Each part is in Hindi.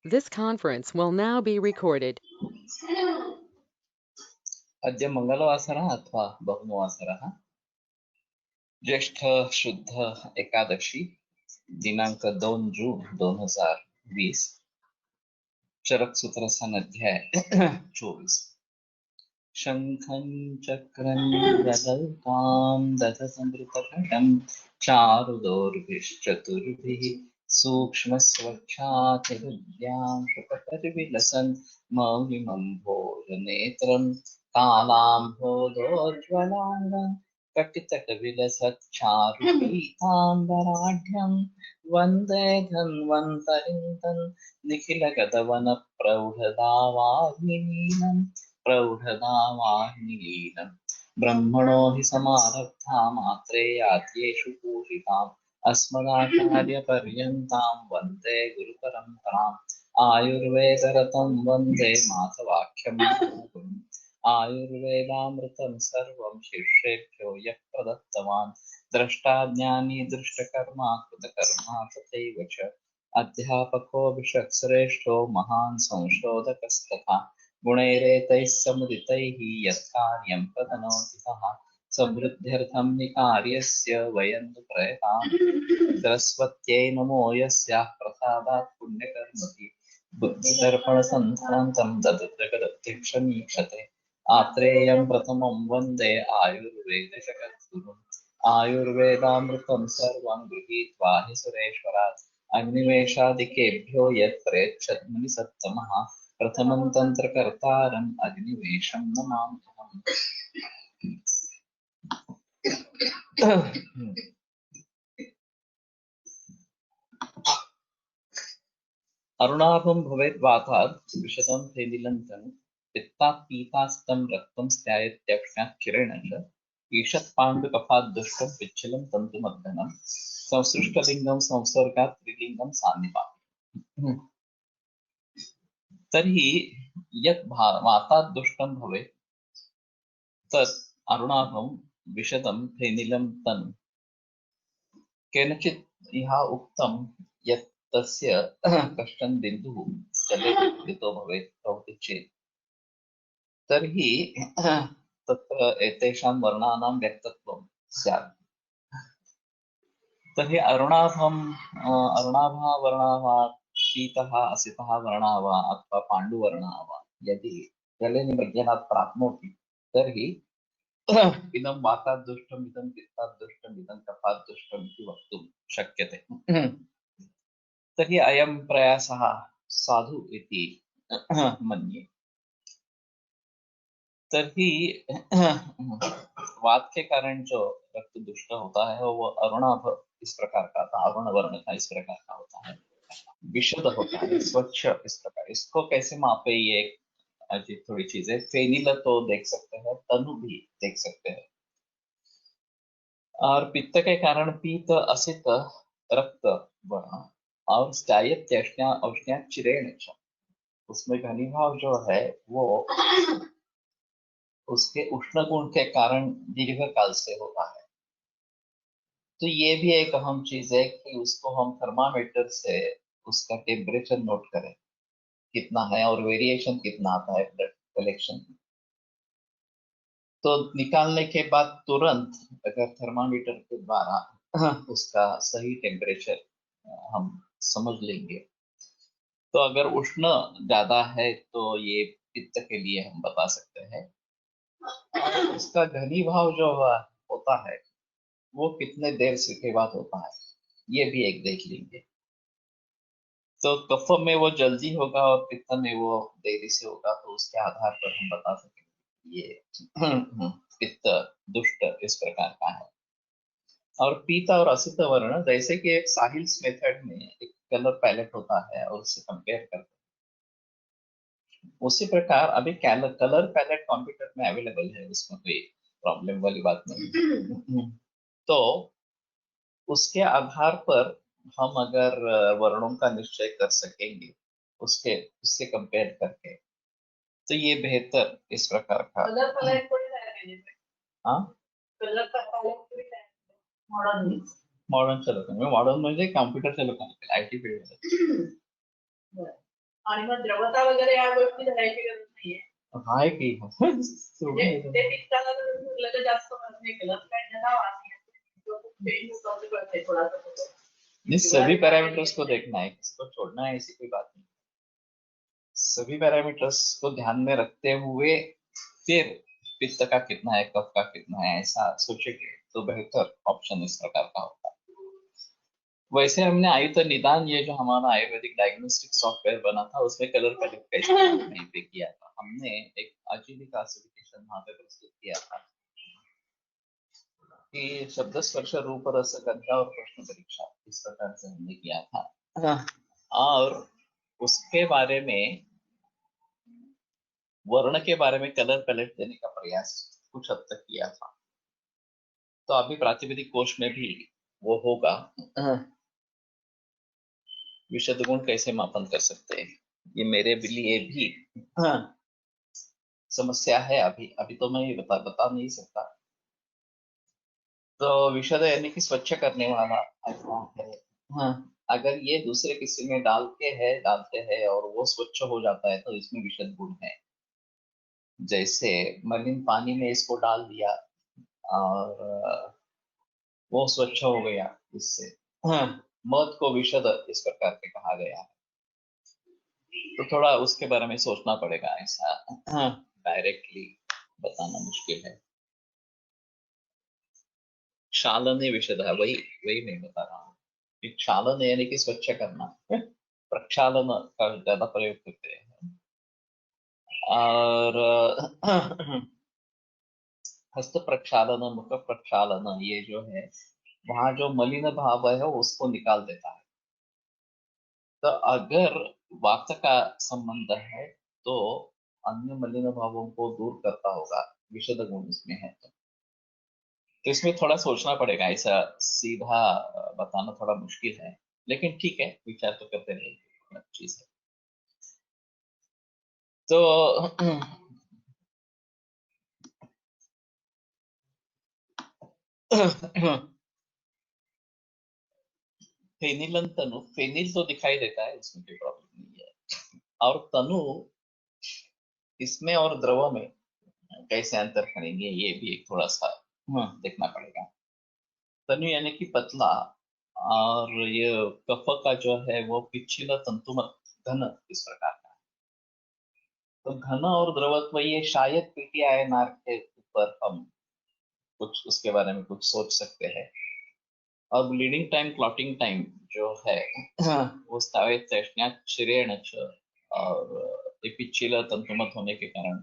This conference will now be recorded. अद्य मंगलवासरः अथवा बहुमवासरः ज्येष्ठ शुद्ध एकादशी दिनांक 2 जून 2020 चरक सूत्र सन अध्याय 24 शंखं चक्रं गदल्पां दधसमृतघटं चारुदोर्भिश्चतुर्भिः सूक्ष्मस्वच्छातिहृद्यां शुकपरिविलसन् मौलिमं भोजनेत्रं कालाम्भोदोज्ज्वलाङ्गं कटितटविलसच्चारुपीताम्बराढ्यं वन्दे धन्वन्तरिं तन् निखिलगतवनप्रौढदावाग्निलीनम् प्रौढदावाग्निलीनम् ब्रह्मणो हि समारब्धा मात्रेयाद्येषु पूषिताम् अस्मदाचार्यपर्यन्तां वन्दे गुरुपरम्पराम् आयुर्वेदरतं वन्दे माधवाख्यं आयुर्वेदामृतं सर्वं शिष्येभ्यो यः प्रदत्तवान् द्रष्टाज्ञानी दृष्टकर्मा कृतकर्मा तथैव च अध्यापको विषक्श्रेष्ठो महान् संशोधकस्तथा गुणैरेतैः समुदितैः यत्कार्यं प्रतनोति सः समृद्ध्यर्थं निकार्यस्य वयं तु प्रयताम सरस्वत्यै नमो यस्याः प्रसादात् पुण्यकर्मभिः बुद्धिदर्पणसन्धान्तं ददृगदध्यक्षमीक्षते आत्रेयं प्रथमं वन्दे आयुर्वेदजगद्गुरुम् आयुर्वेदामृतं सर्वं गृहीत्वा हि सुरेश्वरात् अग्निवेशादिकेभ्यो यत् प्रेच्छद्मुनि सत्तमः प्रथमं तन्त्रकर्तारम् अग्निवेशं नमाम्यहम्। अरुणाभं भवेत् वातात् विशदं फेनिलं पित्तात् पीतास्तं रक्तं स्यायत्यक्ष्णात् किरेण च ईषत् पाण्डुकफात् दुष्टं पिच्छलं तन्तुमर्दनं संसृष्टलिङ्गं संसर्गात् त्रिलिङ्गं सान्निपातम्। तर्हि यत् वातात् दुष्टं भवेत् तत् अरुणाभं विशदं फेनिलं तन् केनचित् इह उक्तं यत् तस्य कश्चन बिन्दुः जले स्थितो भवति चेत् तर्हि तत्र एतेषां वर्णानां व्यक्तत्वं स्यात्। तर्हि अरुणाभः वर्णः वा पीतः असितः वर्णः वा अथवा पाण्डुवर्णः वा यदि जले निमज्जनात् प्राप्नोति तर्हि इदं वातात् दुष्टम् इदं पित्तात् दुष्टम् इदं कफात् दुष्टम् इति वक्तुं शक्यते। तर्हि अयं प्रयासः साधु इति मन्ये। तर्हि वात के कारण जो रक्त दुष्ट होता है वो अरुणाभ इस प्रकार का था, अरुण वर्ण का इस प्रकार का होता है, विशुद्ध होता है, स्वच्छ इस प्रकार। इसको कैसे मापे ये अजीब थोड़ी चीजें। फेनिल तो देख सकते हैं, तनु भी देख सकते हैं। और पित्त के कारण पीत असित रक्त वर्ण और स्टायत्यष्ण्या औष्ण्या चिरेण च, उसमें घनीभाव जो है वो उसके उष्ण गुण के कारण दीर्घ काल से होता है। तो ये भी एक अहम चीज है कि उसको हम थर्मामीटर से उसका टेम्परेचर नोट करें कितना है और वेरिएशन कितना आता है ब्लड कलेक्शन। तो निकालने के बाद तुरंत अगर थर्मामीटर के द्वारा उसका सही टेम्परेचर हम समझ लेंगे, तो अगर उष्ण ज्यादा है तो ये पित्त के लिए हम बता सकते हैं। उसका घनीभाव जो होता है वो कितने देर से के बाद होता है ये भी एक देख लेंगे। तो कफ में वो जल्दी होगा और पित्त में वो देरी से होगा, तो उसके आधार पर हम बता सकेंगे ये पित्त दुष्ट इस प्रकार का है। और पीत और असित वर्ण जैसे कि एक साहिल्स मेथड में एक कलर पैलेट होता है और उससे कंपेयर करते हैं, उसी प्रकार अभी कलर पैलेट कंप्यूटर में अवेलेबल है, उसमें कोई प्रॉब्लम वाली बात नहीं। तो उसके आधार पर हम अगर वर्णों का निश्चय कर सकेंगे उसके उससे कंपेयर करके, तो ये बेहतर इस प्रकार का। हाँ, मॉडर्न चलत नाही, मॉडर्न म्हणजे कॉम्प्युटरच्या लोकांना, IT फील्ड मध्ये आणि मग द्रवता वगैरे या गोष्टी धरायची गरज नाहीये. आहे की ते पिकताना जर धरलं तर जास्त नाही केलं काय त्याला नहीं, सभी पैरामीटर्स को देखना है, किसी को छोड़ना है ऐसी कोई बात नहीं। सभी पैरामीटर्स को ध्यान में रखते हुए फिर पित्त का कितना है, कफ का कितना है, ऐसा सोचेंगे तो बेहतर ऑप्शन इस प्रकार का होता है। वैसे हमने आयुत निदान, ये जो हमारा आयुर्वेदिक डायग्नोस्टिक सॉफ्टवेयर बना था, उसमें कलर पैलेट कैसे नहीं पे किया था हमने, एक अजीबी क्लासिफिकेशन वहां पे प्रस्तुत किया था कि शब्द स्पर्श रूप रस गंध और प्रश्न परीक्षा, इस प्रकार से हमने किया था। और उसके बारे में, वर्ण के बारे में कलर पैलेट देने का प्रयास कुछ हद तक किया था। तो अभी प्रातिपदिक कोश में भी वो होगा। विशद गुण कैसे मापन कर सकते हैं, ये मेरे लिए भी समस्या है। अभी तो मैं ये बता नहीं सकता। तो विशद यानी कि स्वच्छ करने वाला ऐसा है। अगर ये दूसरे किसी में डालते हैं और वो स्वच्छ हो जाता है तो इसमें विशद गुण है। जैसे मलिन पानी में इसको डाल दिया और वो स्वच्छ हो गया, इससे मध को विशद इस प्रकार के कहा गया है। तो थोड़ा उसके बारे में सोचना पड़ेगा, ऐसा डायरेक्टली बताना मुश्किल है। क्षालन विशद है, वही मैं बता रहा हूँ कि क्षालन यानी कि स्वच्छ करना। प्रक्षालन का ज्यादा प्रयोग करते हैं। और हस्त प्रक्षालन, मुख प्रक्षालन, ये जो है वहां जो मलिन भाव है उसको निकाल देता है। तो अगर वात का संबंध है तो अन्य मलिन भावों को दूर करता होगा, विशद गुण इसमें है। तो इसमें थोड़ा सोचना पड़ेगा, ऐसा सीधा बताना थोड़ा मुश्किल है, लेकिन ठीक है, विचार तो करते रहेंगे, चीज है। तो फेनिलन तनु, फेनिल तो दिखाई देता है, इसमें कोई प्रॉब्लम नहीं है। और तनु, इसमें और द्रव में कैसे अंतर करेंगे, ये भी एक थोड़ा सा देखना पड़ेगा। तनु यानी कि पतला, और ये कफ का जो है वो पिछला तंतुमत घन, इस प्रकार का। तो घन और द्रवत्व, ये शायद पीटीआईएनआर के ऊपर हम कुछ उसके बारे में कुछ सोच सकते हैं। और ब्लीडिंग टाइम, क्लॉटिंग टाइम जो है वो श्रेण, और पिछला तंतुमत होने के कारण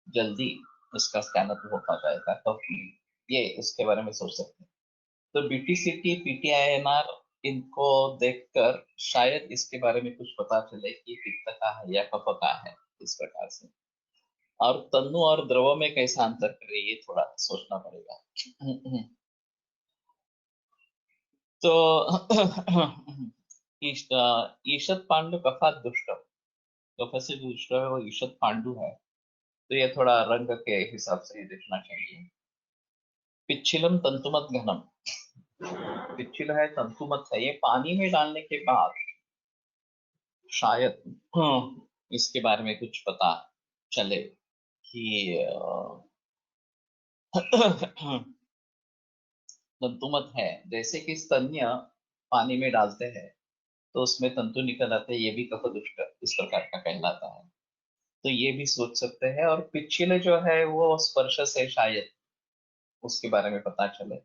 जल्दी उसका स्कैन अप हो पा जाएगा, तो ये उसके बारे में सोच सकते हैं। तो बीटीसीटी, पीटीआईएनआर, इनको देखकर शायद इसके बारे में कुछ पता चले कि पित्त का है या कफ का है, इस प्रकार से। और तनु और द्रव में कैसा अंतर करे, ये थोड़ा सोचना पड़ेगा। तो ईशत पांडु कफात दुष्ट, कफ से दुष्ट है वो ईशत पांडु है, तो ये थोड़ा रंग के हिसाब से ही देखना चाहिए। पिच्छिलम तंतुमत घनम, पिच्छिल है, तंतुमत है, ये पानी में डालने के बाद शायद इसके बारे में कुछ पता चले कि तंतुमत है। जैसे कि स्तन्य पानी में डालते हैं तो उसमें तंतु निकल आते हैं, ये भी कफ दुष्ट इस प्रकार का कहलाता है, तो ये भी सोच सकते हैं। और पिछले जो है वो स्पर्श से शायद उसके बारे में पता चले,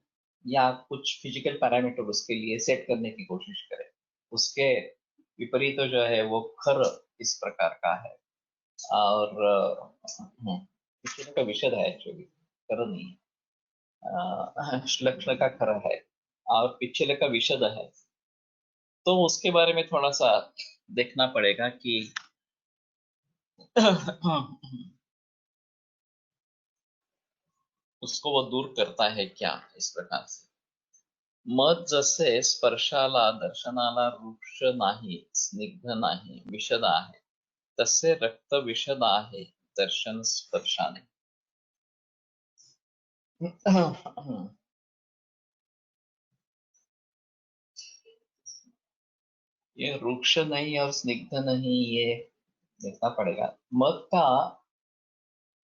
या कुछ फिजिकल पैरामीटर उसके लिए सेट करने की कोशिश करें। उसके विपरीत जो है वो खर इस प्रकार का है, और पिछले का विषद है, एक्चुअली खर नहीं, लक्षण का खर है, और पिछले का विषद है। तो उसके बारे में थोड़ा सा देखना पड़ेगा कि उसको वो दूर करता है क्या, इस प्रकार से। मध जसे स्पर्शाला, दर्शनाला रूक्ष नाही, स्निग्ध नाही, विशद आहे, तसे रक्त विशद आहे दर्शन स्पर्शाने। ये रूक्ष नहीं और स्निग्ध नहीं, ये देखना पड़ेगा। मद का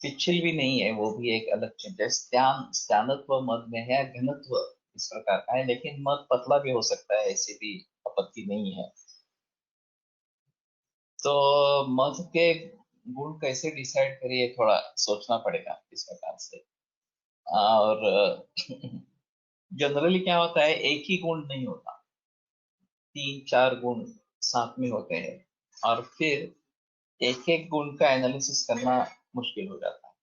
पिच्छिल भी नहीं है, वो भी एक अलग चीज है। स्थानत्व मद में है, घनत्व इस प्रकार का है, लेकिन मद पतला भी हो सकता है, ऐसी भी आपत्ति नहीं है। तो मध के गुण कैसे डिसाइड करिए, थोड़ा सोचना पड़ेगा इस प्रकार से। और जनरली क्या होता है, एक ही गुण नहीं होता, 3-4 गुण साथ में होते हैं, और फिर एक एक गुण का एनालिसिस करना मुश्किल हो जाता है।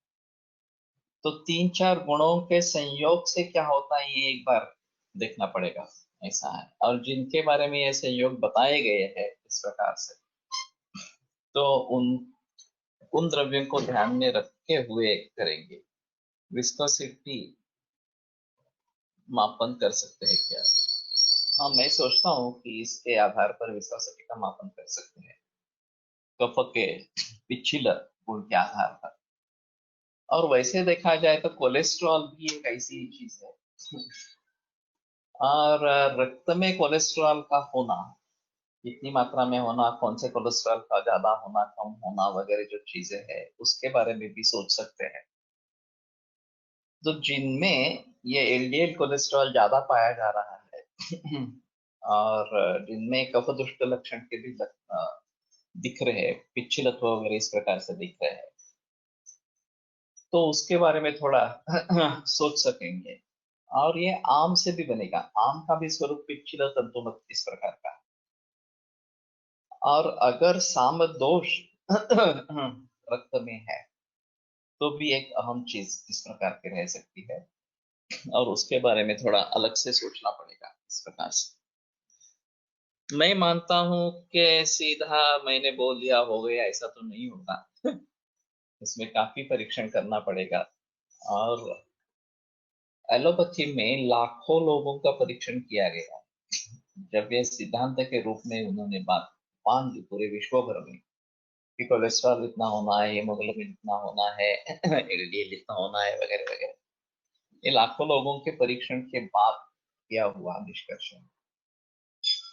तो 3-4 गुणों के संयोग से क्या होता है, ये एक बार देखना पड़ेगा, ऐसा है। और जिनके बारे में ये संयोग बताए गए हैं इस प्रकार से, तो उन द्रव्यों को ध्यान में रखे हुए करेंगे। विस्कोसिटी मापन कर सकते हैं क्या? हाँ, मैं सोचता हूँ कि इसके आधार पर विस्कोसिटी का मापन कर सकते हैं, कफ के पिछले गुण के आधार पर। और वैसे देखा जाए तो कोलेस्ट्रॉल भी एक ऐसी चीज है, और रक्त में कोलेस्ट्रॉल का होना, कितनी मात्रा में होना, कौन से कोलेस्ट्रॉल का ज्यादा होना, कम होना वगैरह जो चीजें हैं, उसके बारे में भी सोच सकते हैं। तो जिनमें ये एलडीएल कोलेस्ट्रॉल ज्यादा पाया जा रहा है और जिनमें कफ दुष्ट लक्षण के भी दिख रहे हैं, पिच्छलत्व वगैरह इस प्रकार से दिख रहे हैं, तो उसके बारे में थोड़ा सोच सकेंगे। और ये आम से भी बनेगा, आम का भी स्वरूप पिच्छल तंतुमत इस प्रकार का। और अगर साम दोष रक्त में है, तो भी एक अहम चीज इस प्रकार की रह सकती है, और उसके बारे में थोड़ा अलग से सोचना पड़ेगा इस प्रकार से। मैं मानता हूं कि सीधा मैंने बोल दिया हो गया, ऐसा तो नहीं होगा। इसमें काफी परीक्षण करना पड़ेगा। और एलोपैथी में लाखों लोगों का परीक्षण किया गया। जब ये सिद्धांत के रूप में उन्होंने बात मान ली पूरे विश्व भर में कि कोलेस्ट्रॉल इतना होना है, हीमोग्लोबिन इतना होना है, एलडीएल इतना होना है वगैरह वगैरह, ये लाखों लोगों के परीक्षण के बाद किया हुआ निष्कर्ष है।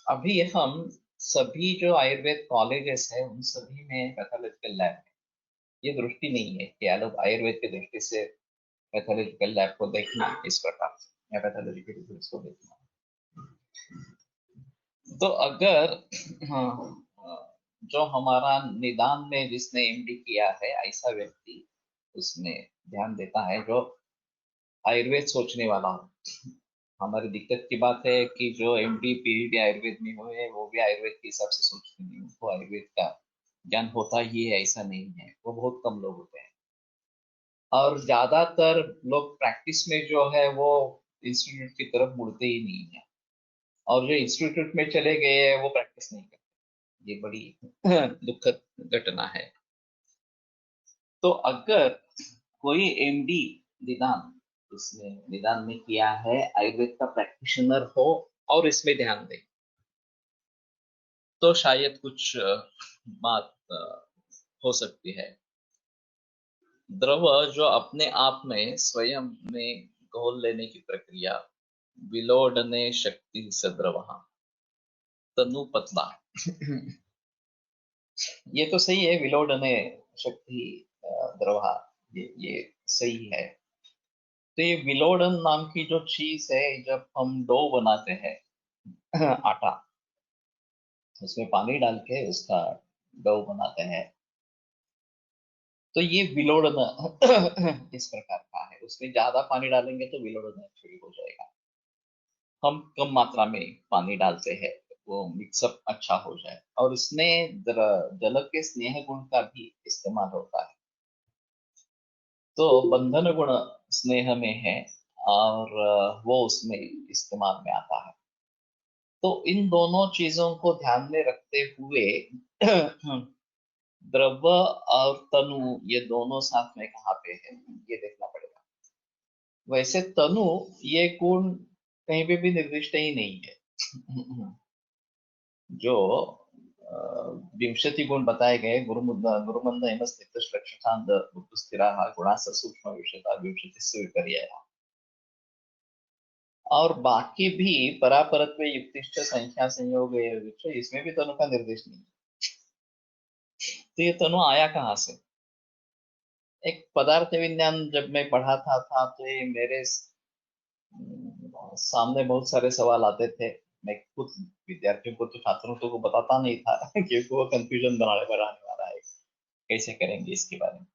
अभी हम सभी जो आयुर्वेद कॉलेजेस है, उन सभी में पैथोलॉजिकल लैब है। ये दृष्टि नहीं है कि आयुर्वेद की दृष्टि से पैथोलॉजिकल लैब को देखना इस प्रकार से, या पैथोलॉजिकल रिपोर्ट्स को देखना। तो अगर हाँ, जो हमारा निदान में जिसने एमडी किया है, ऐसा व्यक्ति उसमें ध्यान देता है जो आयुर्वेद सोचने वाला हो। हमारी दिक्कत की बात है कि जो एमडी पीएचडी आयुर्वेद में हुए, वो भी आयुर्वेद के हिसाब से सोचते नहीं, उनको आयुर्वेद का ज्ञान होता ही है ऐसा नहीं है, वो बहुत कम लोग होते हैं। और ज्यादातर लोग प्रैक्टिस में जो है वो इंस्टीट्यूट की तरफ मुड़ते ही नहीं है, और जो इंस्टीट्यूट में चले गए हैं वो प्रैक्टिस नहीं करते। ये बड़ी दुखद घटना है। तो अगर कोई एमडी निदान, उसने निदान में किया है, आयुर्वेद का प्रैक्टिशनर हो और इसमें ध्यान दे, तो शायद कुछ बात हो सकती है। द्रव जो अपने आप में स्वयं में घोल लेने की प्रक्रिया, विलोडने शक्ति से द्रव, तनु पतला। ये तो सही है, विलोडने शक्ति द्रव, ये सही है। तो ये विलोडन नाम की जो चीज है, जब हम डो बनाते हैं आटा, उसमें पानी डाल के उसका डो बनाते हैं, तो ये विलोड़ना इस प्रकार का है। उसमें ज्यादा पानी डालेंगे तो विलोड़ना शुरू हो जाएगा। हम कम मात्रा में पानी डालते हैं, वो मिक्सअप अच्छा हो जाए। और इसमें जल के स्नेह गुण का भी इस्तेमाल होता है, तो बंधन गुण स्नेह में है, और वो उसमें इस्तेमाल में आता है। तो इन दोनों चीजों को ध्यान में रखते हुए द्रव्य और तनु ये दोनों साथ में कहाँ पे है, ये देखना पड़ेगा। वैसे तनु ये गुण कहीं पे भी निर्दिष्ट ही नहीं है। जो विंशति गुण बताए गए, गुरुमंद एम स्निग्ध लक्षणांत स्थिराः गुणाः सूक्ष्म विषयता विंशतिस्य विपर्ययः। और बाकी भी परापरत्व युक्तिश्च संख्या संयोग, इसमें भी तनु का निर्देश नहीं है। तो ये तनु आया कहाँ से? एक पदार्थ विज्ञान जब मैं पढ़ा था तो ये मेरे सामने बहुत सारे सवाल आते थे। मैं खुद विद्यार्थियों को तो छात्रों को बताता नहीं था क्योंकि वो कंफ्यूजन बनाने वाला है, कैसे करेंगे इसके बारे में।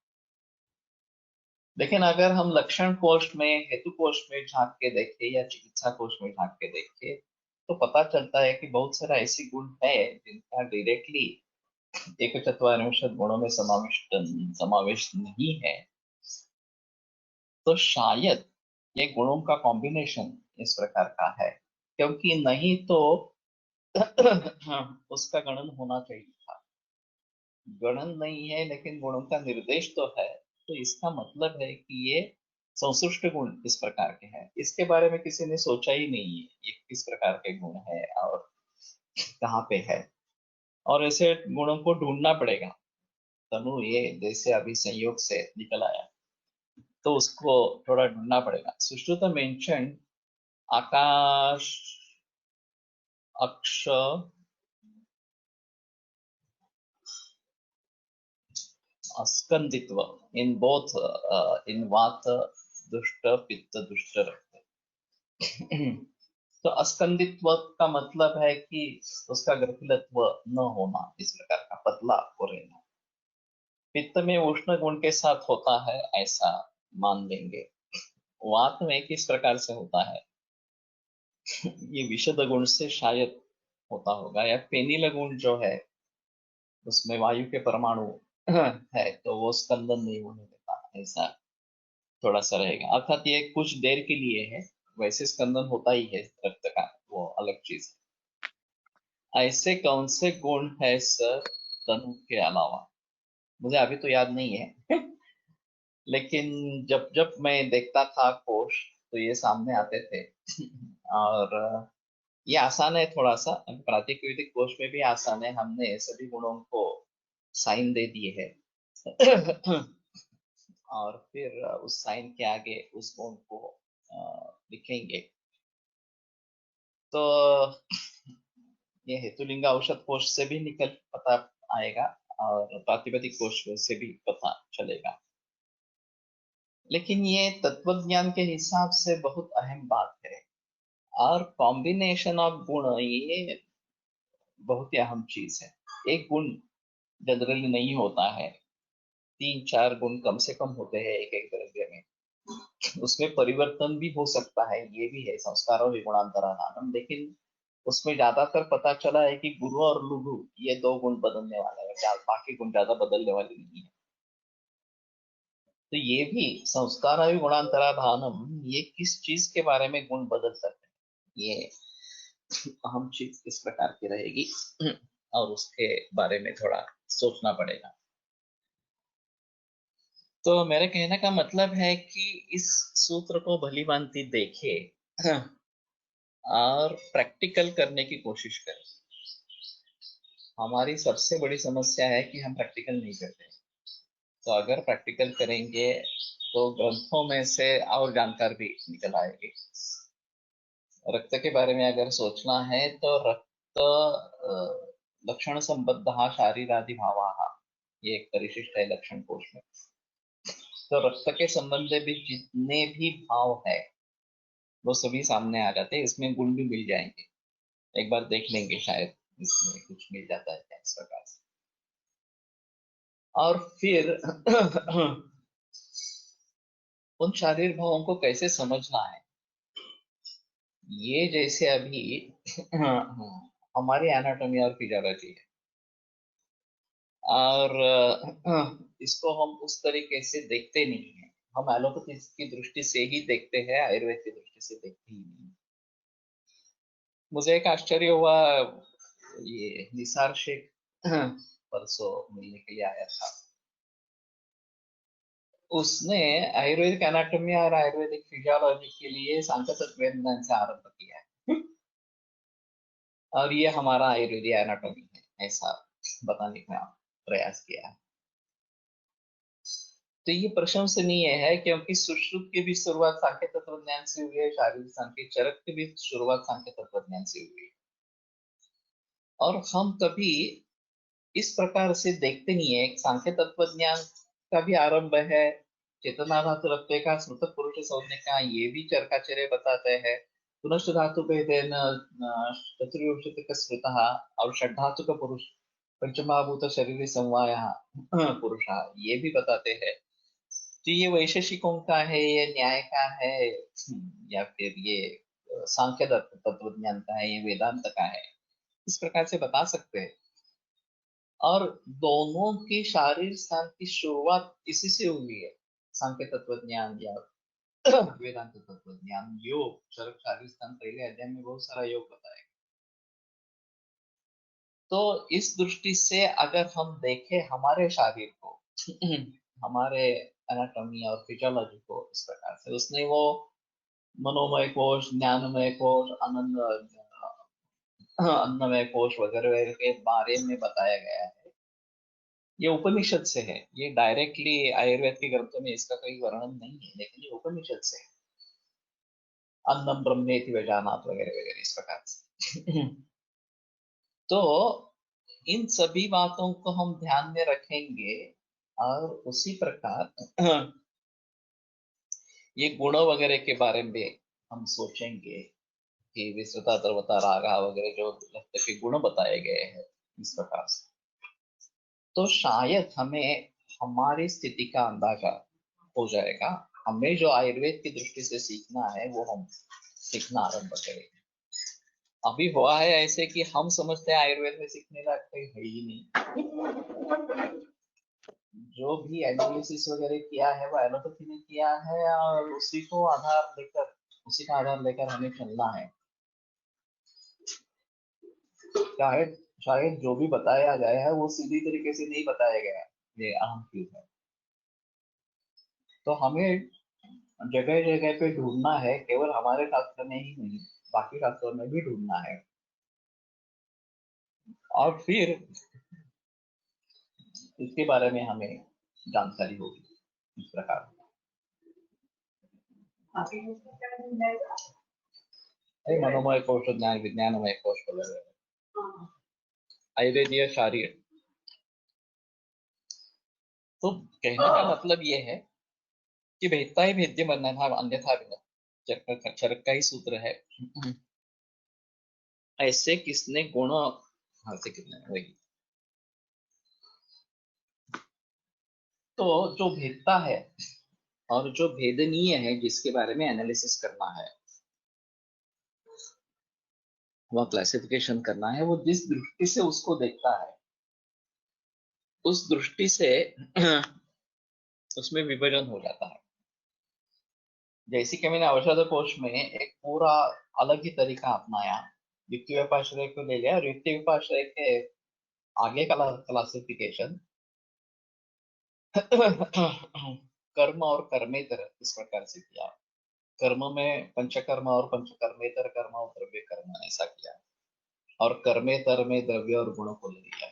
लेकिन अगर हम लक्षण कोश में, हेतु कोश में झांक के देखें या चिकित्सा कोश में झांक के देखें तो पता चलता है कि बहुत सारा ऐसी गुण है जिनका डायरेक्टली एकचत्वारिंशत् गुणों में समावेश नहीं है। तो शायद ये गुणों का कॉम्बिनेशन इस प्रकार का है, क्योंकि नहीं तो उसका गणन होना चाहिए था। गणन नहीं है लेकिन गुणों का निर्देश तो है, तो इसका मतलब है कि ये संश्लिष्ट गुण इस प्रकार के हैं। इसके बारे में किसी ने सोचा ही नहीं है ये किस प्रकार के गुण है और कहाँ पे है, और ऐसे गुणों को ढूंढना पड़ेगा। तनु ये जैसे अभी संयोग से निकल आया तो उसको थोड़ा ढूंढना पड़ेगा। सुश्रुत मेंशन आकाश अक्ष स्कंदित्व इन बोथ इन वात दुष्ट पित्त दुष्ट रक्त। तो अस्कंदित्व का मतलब है कि उसका ग्रथिलत्व न होना, इस प्रकार का पतला हो रहना। पित्त में उष्ण गुण के साथ होता है ऐसा मान लेंगे। वात में किस प्रकार से होता है ये विशुद्ध गुण से शायद होता होगा, या पेनिल गुण जो है उसमें वायु के परमाणु है तो वो स्कंदन नहीं होने देता, ऐसा थोड़ा सा रहेगा। अर्थात ये कुछ देर के लिए है, वैसे स्कंदन होता ही है रक्त का, वो अलग चीज है। ऐसे कौन से गुण है सर तनु के अलावा? मुझे अभी तो याद नहीं है लेकिन जब जब मैं देखता था कोश तो ये सामने आते थे और ये आसान है थोड़ा सा, प्रातिकृतिक कोश में भी आसान है, हमने सभी गुणों को साइन दे दिए है और फिर उस साइन के आगे उस गुण को लिखेंगे। तो ये हेतुलिंग औषध कोश से भी निकल पता आएगा और प्रातिपदिक कोश से भी पता चलेगा। लेकिन ये तत्वज्ञान के हिसाब से बहुत अहम बात है, और कॉम्बिनेशन ऑफ गुण ये बहुत ही अहम चीज है। एक गुण जनरली नहीं होता है, 3-4 गुण कम से कम होते हैं एक एक द्रव्य में। उसमें परिवर्तन भी हो सकता है, ये भी है संस्कारों विगुणांतराधानम, लेकिन उसमें ज्यादातर पता चला है कि गुरु और लघु ये 2 गुण बदलने वाले हैं, बाकी गुण ज्यादा बदलने वाले नहीं है। तो ये भी संस्कार गुणांतराधानम, ये किस चीज के बारे में गुण बदल सकते हैं, ये अहम चीज इस प्रकार की रहेगी और उसके बारे में थोड़ा सोचना पड़ेगा। तो मेरे कहने का मतलब है कि इस सूत्र को भली भांति देखे और प्रैक्टिकल करने की कोशिश करें। हमारी सबसे बड़ी समस्या है कि हम प्रैक्टिकल नहीं करते। तो अगर प्रैक्टिकल करेंगे तो ग्रंथों में से और जानकार भी निकल आएगी। रक्त के बारे में अगर सोचना है तो रक्त लक्षण संबद्ध शारीरादि भावा, ये एक परिशिष्ट है लक्षण कोश में। तो रक्त के संबंध में भी जितने भी भाव है वो सभी सामने आ जाते हैं, इसमें गुण भी मिल जाएंगे। एक बार देख लेंगे, शायद इसमें कुछ मिल जाता है इस प्रकार से। और फिर उन शारीरिक भावों को कैसे समझना है, ये जैसे अभी हमारी एनाटॉमी और फिजियोलॉजी है, और इसको हम उस तरीके से देखते नहीं है। हम एलोपैथी की दृष्टि से ही देखते हैं, आयुर्वेद की दृष्टि से देखते ही नहीं। मुझे एक आश्चर्य हुआ, ये निसार शेख परसों मिलने के लिए आया था। उसने आयुर्वेदिक एनाटॉमी और आयुर्वेदिक फिजियोलॉजी के लिए सांख्य तत्व से आरंभ किया है और ये हमारा आयुर्वेदिक एनाटॉमी है, ऐसा बताने का प्रयास किया है। तो ये प्रशंसनीय है, क्योंकि सुश्रुत की भी शुरुआत सांख्य तत्वज्ञान से हुई है, शारीरिक सांख्य चरक की भी शुरुआत सांख्य तत्वज्ञान से हुई है। और हम कभी इस प्रकार से देखते नहीं है। एक सांख्य तत्व ज्ञान का भी आरंभ है, चेतना धातु रत्वे का स्मृत पुरुष संज्ञा का, ये भी चरकाचर्य बताते हैं। पुनश्च धातु भेदेन चतुर्विंशतिक स्मृतः और षड्धातु का पुरुष पंचमहाभूत शरीर समवाय पुरुष, ये भी बताते हैं। तो ये वैशेषिकों का है, ये न्याय का है, या फिर ये सांख्य तत्व ज्ञान का है, ये वेदांत का है, इस प्रकार से बता सकते हैं। और दोनों की शारीर स्थान की शुरुआत इसी से हुई है, सांख्य तत्व ज्ञान या वेदांत तत्व ज्ञान। योग चरक शारीर स्थान पहले अध्याय में बहुत सारा योग बताया। तो इस दृष्टि से अगर हम देखें हमारे शरीर को हमारे एनाटॉमी और फिजियोलॉजी को, इस प्रकार से उसने वो मनोमय कोश, ज्ञानमय कोश, अन्नमय कोश वगैरह के बारे में बताया गया है। ये उपनिषद से है, ये डायरेक्टली आयुर्वेद के ग्रंथों में इसका कोई वर्णन नहीं है, लेकिन ये उपनिषद से है। अन्नम ब्रह्मेति व्यजानात् वगैरह वगैरह इस प्रकार से। तो इन सभी बातों को हम ध्यान में रखेंगे और उसी प्रकार ये गुण वगैरह के बारे में हम सोचेंगे कि विश्वता सर्वता रागा वगैरह जो के गुण बताए गए हैं इस प्रकार से, तो शायद हमें हमारी स्थिति का अंदाजा हो जाएगा। हमें जो आयुर्वेद की दृष्टि से सीखना है वो हम सीखना आरंभ करेंगे। अभी हुआ है ऐसे कि हम समझते हैं आयुर्वेद में सीखने लायक कोई है ही नहीं। जो भी एनालिसिस वगैरह किया है वो एलोपैथी ने किया है, और उसी को आधार लेकर, उसी का आधार लेकर हमें चलना है। शायद शायद जो भी बताया गया है वो सीधी तरीके से नहीं बताया गया है, ये अहम चीज है। तो हमें जगह जगह पे ढूंढना है, केवल हमारे शास्त्र में ही नहीं, बाकी शास्त्रों में भी ढूंढना है, और फिर इसके बारे में हमें जानकारी होगी इस प्रकार। मनोमय कोश, ज्ञान विज्ञानमय कोश वगैरह, आयुर्वेदीय शारीर। तो कहने का मतलब ये है कि भेदता ही भेद्य बनना था, अन्यथा चरक का ही सूत्र है। ऐसे किसने गुण हासिल कितने वही। तो जो भेदता है और जो भेदनीय है, जिसके बारे में एनालिसिस करना है, वह क्लासिफिकेशन करना है, वो जिस दृष्टि से उसको देखता है उस दृष्टि से उसमें विभाजन हो जाता है। जैसे कि मैंने औषध कोश में एक पूरा अलग ही तरीका अपनाया, युक्ति व्यापाश्रय को ले लिया, और युक्ति व्यापाश्रय के आगे का क्लासिफिकेशन कर्म और कर्मेतर इस प्रकार से किया। कर्म में पंचकर्म और पंचकर्मेतर कर्म और द्रव्य कर्म ऐसा किया, और कर्मेतर में द्रव्य और गुण को ले लिया।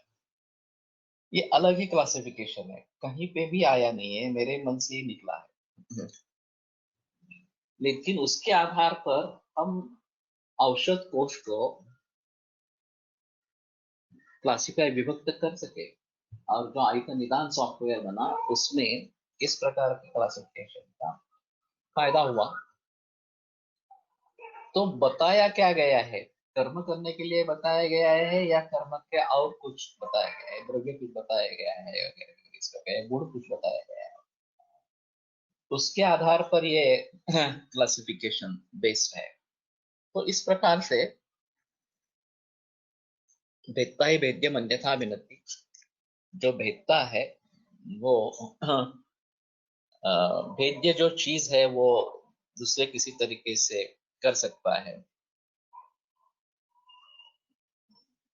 ये अलग ही क्लासिफिकेशन है, कहीं पे भी आया नहीं है, मेरे मन से ही निकला है। लेकिन उसके आधार पर हम औषध कोश को क्लासिफाई विभक्त कर सके, और जो आयु का निदान सॉफ्टवेयर बना उसमें इस प्रकार के क्लासिफिकेशन का फायदा हुआ। तो बताया क्या गया है, कर्म करने के लिए बताया गया है या कर्म के और कुछ बताया गया है, द्रव्य कुछ बताया गया है, गुण कुछ बताया गया है, उसके आधार पर ये क्लासिफिकेशन बेस्ड है। तो इस प्रकार से भेदता ही भेद्यम अन्यथा विनति, जो भेदता है वो भेद्य जो चीज है वो दूसरे किसी तरीके से कर सकता है।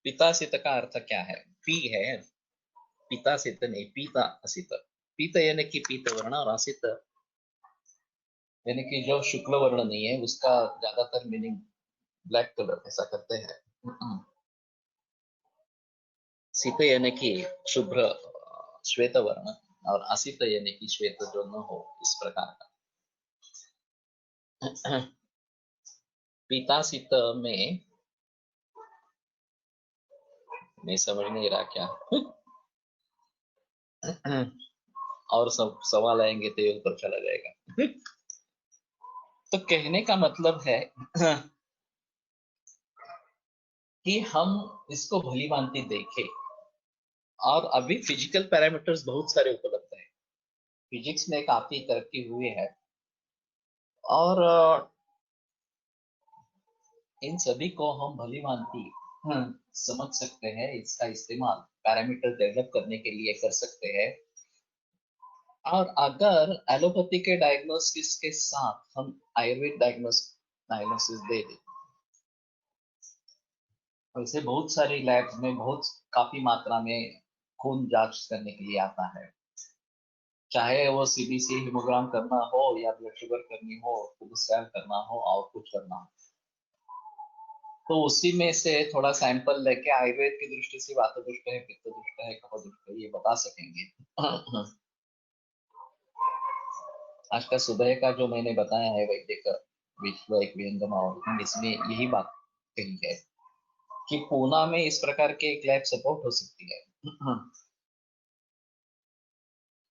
पिता सित का अर्थ क्या है? पी है, पिता सित नहीं, पीता असित। पीत यानी कि पीत वर्ण, और असित यानी कि जो शुक्ल वर्ण नहीं है, उसका ज्यादातर मीनिंग ब्लैक कलर ऐसा करते हैं। सित यानी कि शुभ्र श्वेत वर्ण, और असित यानी कि श्वेत जो न हो, इस प्रकार का। पितासित में मैं समझ नहीं रहा क्या। और सब सवाल आएंगे तो ये ऊपर चला जाएगा। तो कहने का मतलब है कि हम इसको भली भांति देखें। और अभी फिजिकल पैरामीटर्स बहुत सारे उपलब्ध है, फिजिक्स में काफी तरक्की हुई है, और इन सभी को हम भली भांति समझ सकते हैं। इसका इस्तेमाल पैरामीटर डेवलप करने के लिए कर सकते हैं। और अगर एलोपैथी के डायग्नोसिस के साथ हम आयुर्वेद डायग्नोसिस दे दें, वैसे बहुत सारी लैब्स में बहुत काफी मात्रा में खून जांच करने के लिए आता है, चाहे वो सीबीसी हीमोग्राम करना हो या ब्लड शुगर करनी हो, खुद स्कैन करना हो और कुछ करना हो, तो उसी में से थोड़ा सैंपल लेके आयुर्वेद की दृष्टि से वातदुष्ट है, पित्तदुष्ट है, कफदुष्ट है, ये बता सकेंगे। आज का सुबह का जो मैंने बताया है वैद्य का विश्व एक विहंगम अवलोकन, इसमें यही बात कही है कि पूना में इस प्रकार के एक लैब सपोर्ट हो सकती है।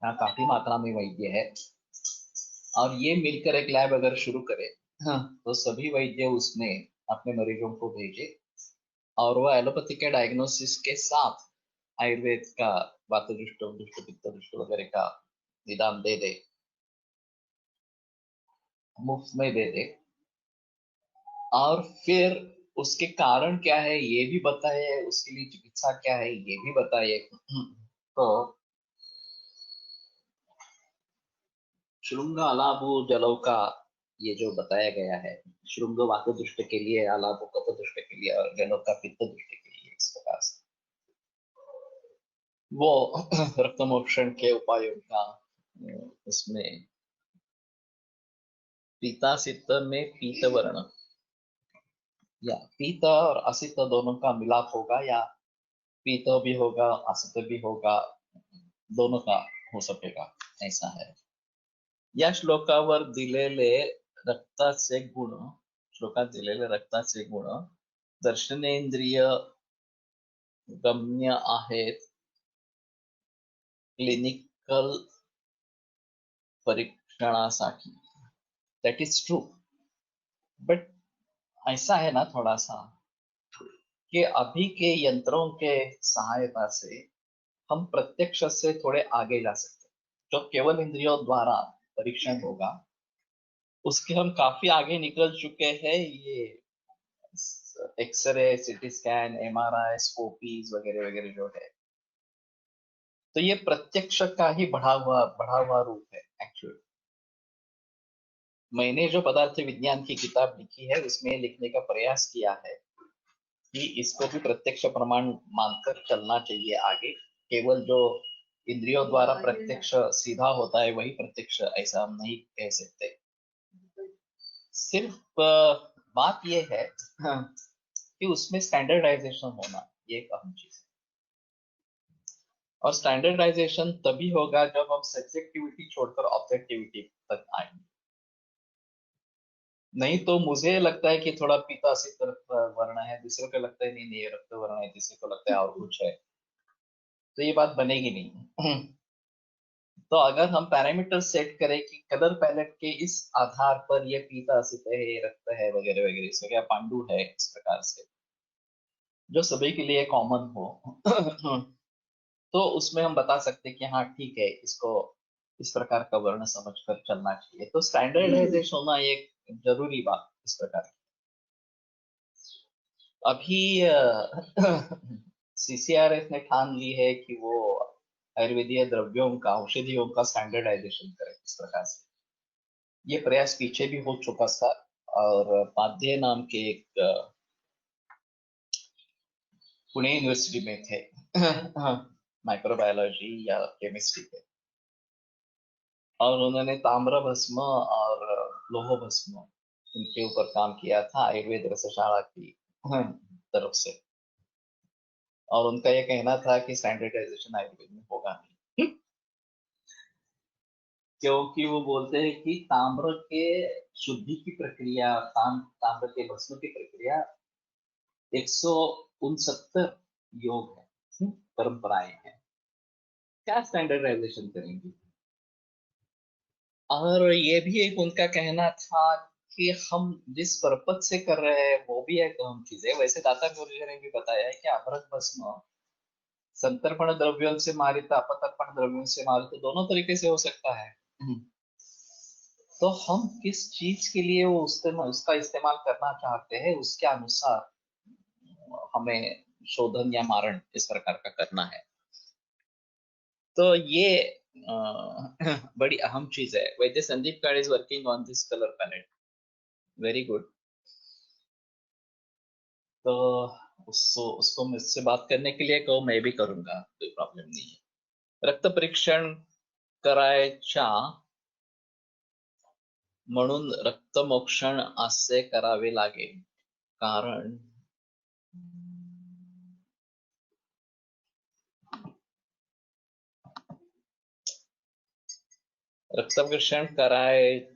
यहाँ काफी मात्रा में वैद्य है, और ये मिलकर एक लैब अगर शुरू करे तो सभी वैद्य उसमें अपने मरीजों को भेजे, और वो एलोपैथी के डायग्नोसिस के साथ आयुर्वेद का वातदुष्ट दुष्ट पित्त दुष्ट वगैरह का निदान दे दे, मुफ्त में दे दे, और फिर उसके कारण क्या है ये भी बताए, उसके लिए चिकित्सा क्या है ये भी बताए। तो श्रृंग अलाभो जलों का ये जो बताया गया है, श्रृंग वातदुष्ट के लिए, अलाभो कफदुष्ट के लिए, और जलों का पित्त दुष्ट के लिए, इस प्रकार से वो रक्तमोक्षण के उपायों का उसमें पीता सित्त में पीत वर्ण या पीत और असित दोनों का मिलाप होगा, या पीत भी होगा असित भी होगा, दोनों का हो सकेगा, ऐसा है। या श्लोकावर दिलेले रक्ताचे गुण, श्लोकात दिलेले रक्ताचे गुण दर्शनेंद्रिय गम्य आहेत, क्लिनिकल परीक्षणासाठी। दैट इज ट्रू, बट ऐसा है ना थोड़ा सा कि अभी के यंत्रों के सहायता से हम प्रत्यक्ष से थोड़े आगे जा सकते हैं। जो केवल इंद्रियों द्वारा परीक्षण होगा उसके हम काफी आगे निकल चुके हैं। ये एक्सरे, सीटी स्कैन, एमआरआई, स्कोपीज वगैरह वगैरह जो है, तो ये प्रत्यक्ष का ही बढ़ा हुआ रूप है एक्चुअली। मैंने जो पदार्थ विज्ञान की किताब लिखी है उसमें लिखने का प्रयास किया है कि इसको भी प्रत्यक्ष प्रमाण मानकर चलना चाहिए आगे। केवल जो इंद्रियों द्वारा प्रत्यक्ष सीधा होता है वही प्रत्यक्ष, ऐसा हम नहीं कह सकते। सिर्फ बात यह है कि उसमें स्टैंडर्डाइजेशन होना ये एक अहम चीज है, और स्टैंडर्डाइजेशन तभी होगा जब हम सब्जेक्टिविटी छोड़कर ऑब्जेक्टिविटी तक आएंगे। नहीं तो मुझे लगता है कि थोड़ा पीता सी तरफ वर्ण है, दूसरे को लगता है नहीं नहीं ये रक्त वर्ण है, तीसरे को लगता है और कुछ है, तो ये बात बनेगी नहीं। तो अगर हम पैरामीटर सेट करें कि कलर पैलेट के इस आधार पर ये पीता सित है, ये रक्त है वगैरह वगैरह, इसका क्या पांडु है, इस प्रकार से जो सभी के लिए कॉमन हो तो उसमें हम बता सकते हैं कि हाँ ठीक है, इसको इस प्रकार का वर्ण समझकर चलना चाहिए। तो स्टैंडर्डाइजेशन होना एक जरूरी बात इस प्रकार की। अभी सीसीआरएफ ने ठान ली है कि वो आयुर्वेदीय द्रव्यों का, औषधियों का स्टैंडर्डाइजेशन करे इस प्रकार से। ये प्रयास पीछे भी हो चुका था, और पाध्याय नाम के एक पुणे यूनिवर्सिटी में थे माइक्रोबायोलॉजी या केमिस्ट्री के, और उन्होंने ताम्र भस्म और लोह भस्म इनके ऊपर काम किया था आयुर्वेद रसशाला की तरफ से, और उनका ये कहना था कि स्टैंडर्डाइजेशन आयुर्वेद में होगा नहीं क्योंकि वो बोलते हैं कि ताम्र के शुद्धि की प्रक्रिया, ताम्र के भस्म की प्रक्रिया 169 योग है, परंपराएं हैं। क्या स्टैंडर्डाइजेशन करेंगे? और ये भी एक उनका कहना था कि हम जिस पर्पज से कर रहे हैं वो भी एक अहम चीज है। वैसे दाता गुरुजी ने भी बताया है कि अभ्रक भस्म संतर्पण द्रव्यों से मारित, अपतर्पण द्रव्यों से मारित, दोनों तरीके से हो सकता है। तो हम किस चीज के लिए वो उसका इस्तेमाल करना चाहते हैं उसके अनुसार हमें शोधन या मारण इस प्रकार का करना है। तो ये बड़ी अहम चीज है। Vaidya Sandeep Kad is working on this colour palette, very good. तो उसको मुझसे बात करने के लिए कहो, मैं भी करूंगा, कोई प्रॉब्लम नहीं है। रक्त परीक्षण करायच्या म्हणून रक्तमोक्षण असे करावे लागेल, कारण रक्तपरीक्षण करायचं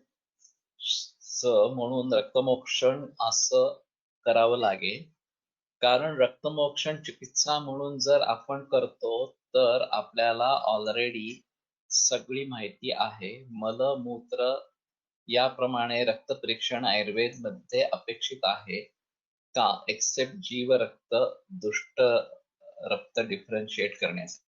म्हणून रक्तमोक्षण असं करावं लागेल, कारण रक्तमोक्षण चिकित्सा म्हणून जर आपण करतो तर आपल्याला ऑलरेडी सगळी माहिती आहे। मलमूत्र याप्रमाणे रक्तपरीक्षण आयुर्वेद मध्ये अपेक्षित आहे का, एक्सेप्ट जीव रक्त दुष्ट रक्त डिफरेंशिएट करण्यासाठी?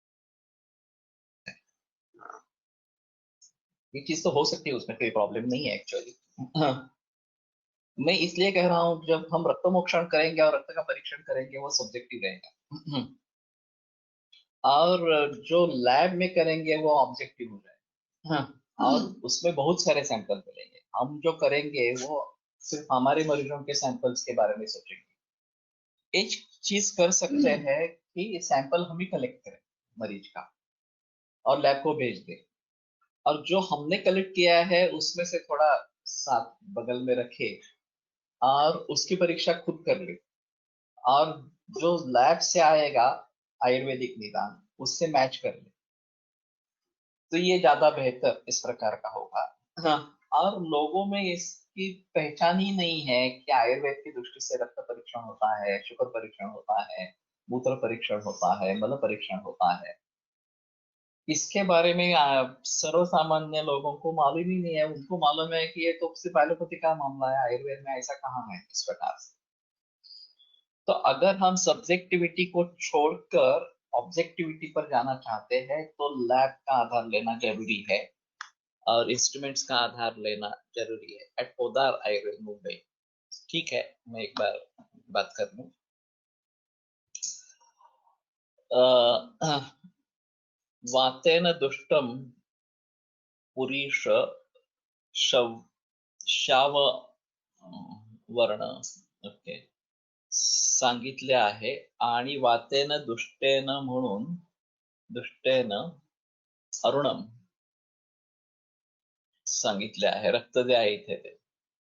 ये चीज तो हो सकती है, उसमें कोई प्रॉब्लम नहीं है एक्चुअली। मैं इसलिए कह रहा हूं जब हम रक्तमोक्षण करेंगे और रक्त का परीक्षण करेंगे वो सब्जेक्टिव रहेगा, और जो लैब में करेंगे वो ऑब्जेक्टिव हो जाएगा। और उसमें बहुत सारे सैंपल मिलेंगे। हम जो करेंगे वो सिर्फ हमारे मरीजों के सैंपल्स के बारे में सोचेंगे। एक चीज कर सकते हैं कि सैंपल हम ही कलेक्ट करें मरीज का और लैब को भेज दें, और जो हमने कलेक्ट किया है उसमें से थोड़ा साथ बगल में रखे और उसकी परीक्षा खुद कर ले, और जो लैब से आएगा आयुर्वेदिक निदान उससे मैच कर ले, तो ये ज्यादा बेहतर इस प्रकार का होगा। हाँ, और लोगों में इसकी पहचान ही नहीं है कि आयुर्वेद की दृष्टि से रक्त परीक्षण होता है, शुक्र परीक्षण होता है, मूत्र परीक्षण होता है, मल परीक्षण होता है। इसके बारे में सर्वसामान्य लोगों को मालूम ही नहीं है। उनको मालूम है कि ये तो सिर्फ एलोपैथी का मामला है, आयुर्वेद में ऐसा कहाँ है इस प्रकार से। तो अगर हम सब्जेक्टिविटी को छोड़कर ऑब्जेक्टिविटी पर जाना चाहते हैं तो लैब का आधार लेना जरूरी है और इंस्ट्रूमेंट्स का आधार लेना जरूरी है एट पोदार आयुर्वेद मुंबई। ठीक है, मैं एक बार बात कर लूं। वातेन दुष्टम पुरीश शव शाव वर्ण, ओके, सांगितले आहे, आणि वातेन दुष्टेन म्हणून दुष्टेन अरुणम सांगितले आहे। रक्त जे आहे इथे ते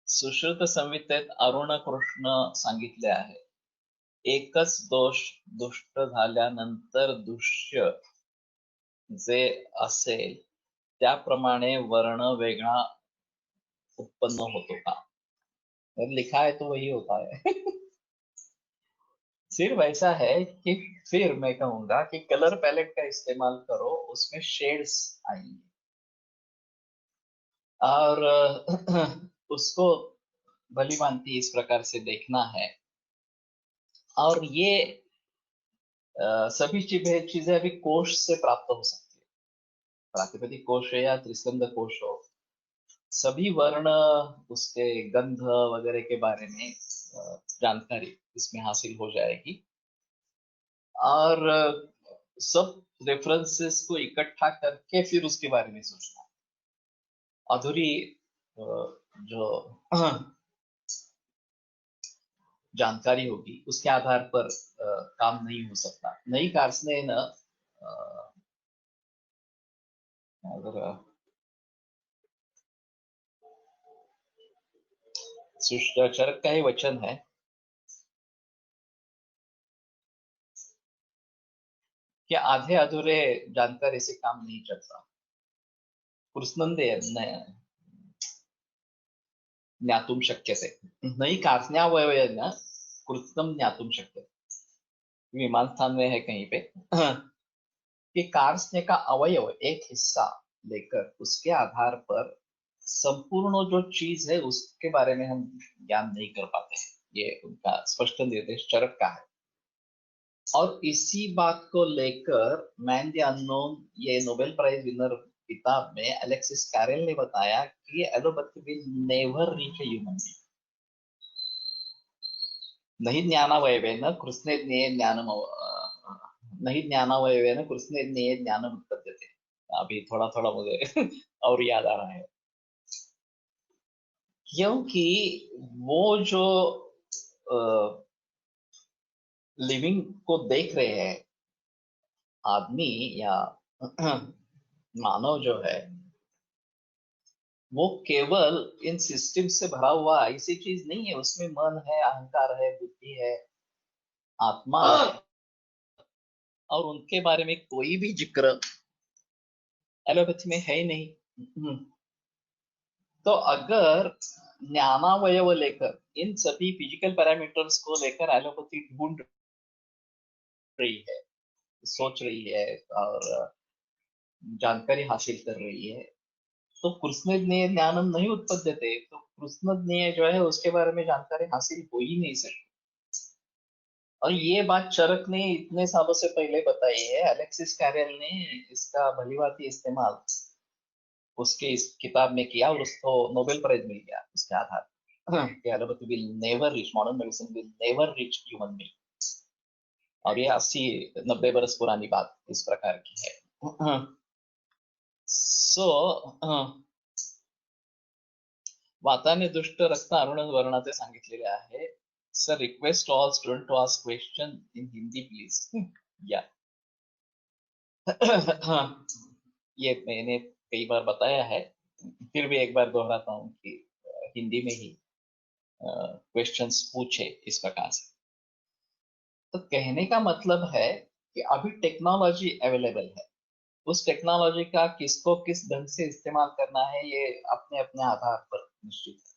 सुश्रुत संहितेत अरुण कृष्ण सांगितले आहे। एकच दोष दुष्ट झाल्यानंतर दुष्य जे असेल त्याप्रमाणे वर्ण वेगळा उत्पन्न होतो का? लिखा है तो वही होता है। सिर्फ ऐसा है कि फिर मैं कहूंगा कि कलर पैलेट का इस्तेमाल करो, उसमें शेड्स आएंगे और उसको भली भांति इस प्रकार से देखना है। और ये सभी चीजें अभी कोश से प्राप्त हो सकती है, प्रातिपदिक कोश है या त्रिस्कंद कोश हो, सभी वर्ण उसके गंध वगैरह के बारे में जानकारी इसमें हासिल हो जाएगी। और सब रेफरेंसेस को इकट्ठा करके फिर उसके बारे में सोचना। अधूरी जो जानकारी होगी उसके आधार पर काम नहीं हो सकता। नई कार्सनेन अगर चरक का ही वचन है कि आधे अधूरे जानकारी से काम नहीं चलता। कृष्णंदे ज्ञातुम शक्यते, नई कार्सन्यावयवेन कृत्स्नं ज्ञातुम शक्यते। विमान स्थान में है कहीं पे। कि कार्य का अवयव एक हिस्सा लेकर उसके आधार पर संपूर्ण जो चीज है उसके बारे में हम ज्ञान नहीं कर पाते हैं। ये उनका स्पष्ट निर्देश चरक का है। और इसी बात को लेकर मैन द अननोन, ये नोबेल प्राइज विनर किताब में अलेक्सिस कैरल ने बताया कि allopathy will never reach a human being. नहीं ज्ञानावयवेन कृष्णे ज्ञेय ज्ञानम नहीं ज्ञानावयवेन कृष्णे ज्ञेय ज्ञानम उत्पद्यते। अभी थोड़ा थोड़ा मुझे और याद आ रहा है, क्योंकि वो जो लिविंग को देख रहे हैं आदमी या मानव जो है, वो केवल इन सिस्टम से भरा हुआ ऐसी चीज नहीं है। उसमें मन है, अहंकार है, बुद्धि है, आत्मा है, और उनके बारे में कोई भी जिक्र एलोपैथी में है ही नहीं। तो अगर ज्ञानावयव लेकर इन सभी फिजिकल पैरामीटर्स को लेकर एलोपैथी ढूंढ रही है, सोच रही है और जानकारी हासिल कर रही है, तो कृष्ण ज्ञानम नहीं उत्पद्यते, तो कृष्ण ज्ञेय जो है उसके बारे में जानकारी हासिल हो ही नहीं सकती। और ये बात चरक ने इतने सालों से पहले बताई है। अलेक्सिस कैरल ने इसका भलीभांति इस्तेमाल उसके इस किताब में किया और उसको नोबेल प्राइज मिल गया उसके आधार पर कि allopathy will never reach, modern medicine will never reach human being. और ये 80-90 बरस पुरानी बात इस प्रकार की है। सो वाताने दुष्ट रक्त अरुण वर्णाचे सांगितलेले आहे। Sir request all student to ask question in Hindi please. या ये मैंने कई बार बताया है, फिर भी एक बार दोहराता हूँ कि हिंदी में ही क्वेश्चंस पूछे इस प्रकार से। तो कहने का मतलब है कि अभी टेक्नोलॉजी अवेलेबल है, उस टेक्नोलॉजी का किसको किस ढंग से इस्तेमाल करना है ये अपने अपने आधार पर निश्चित है।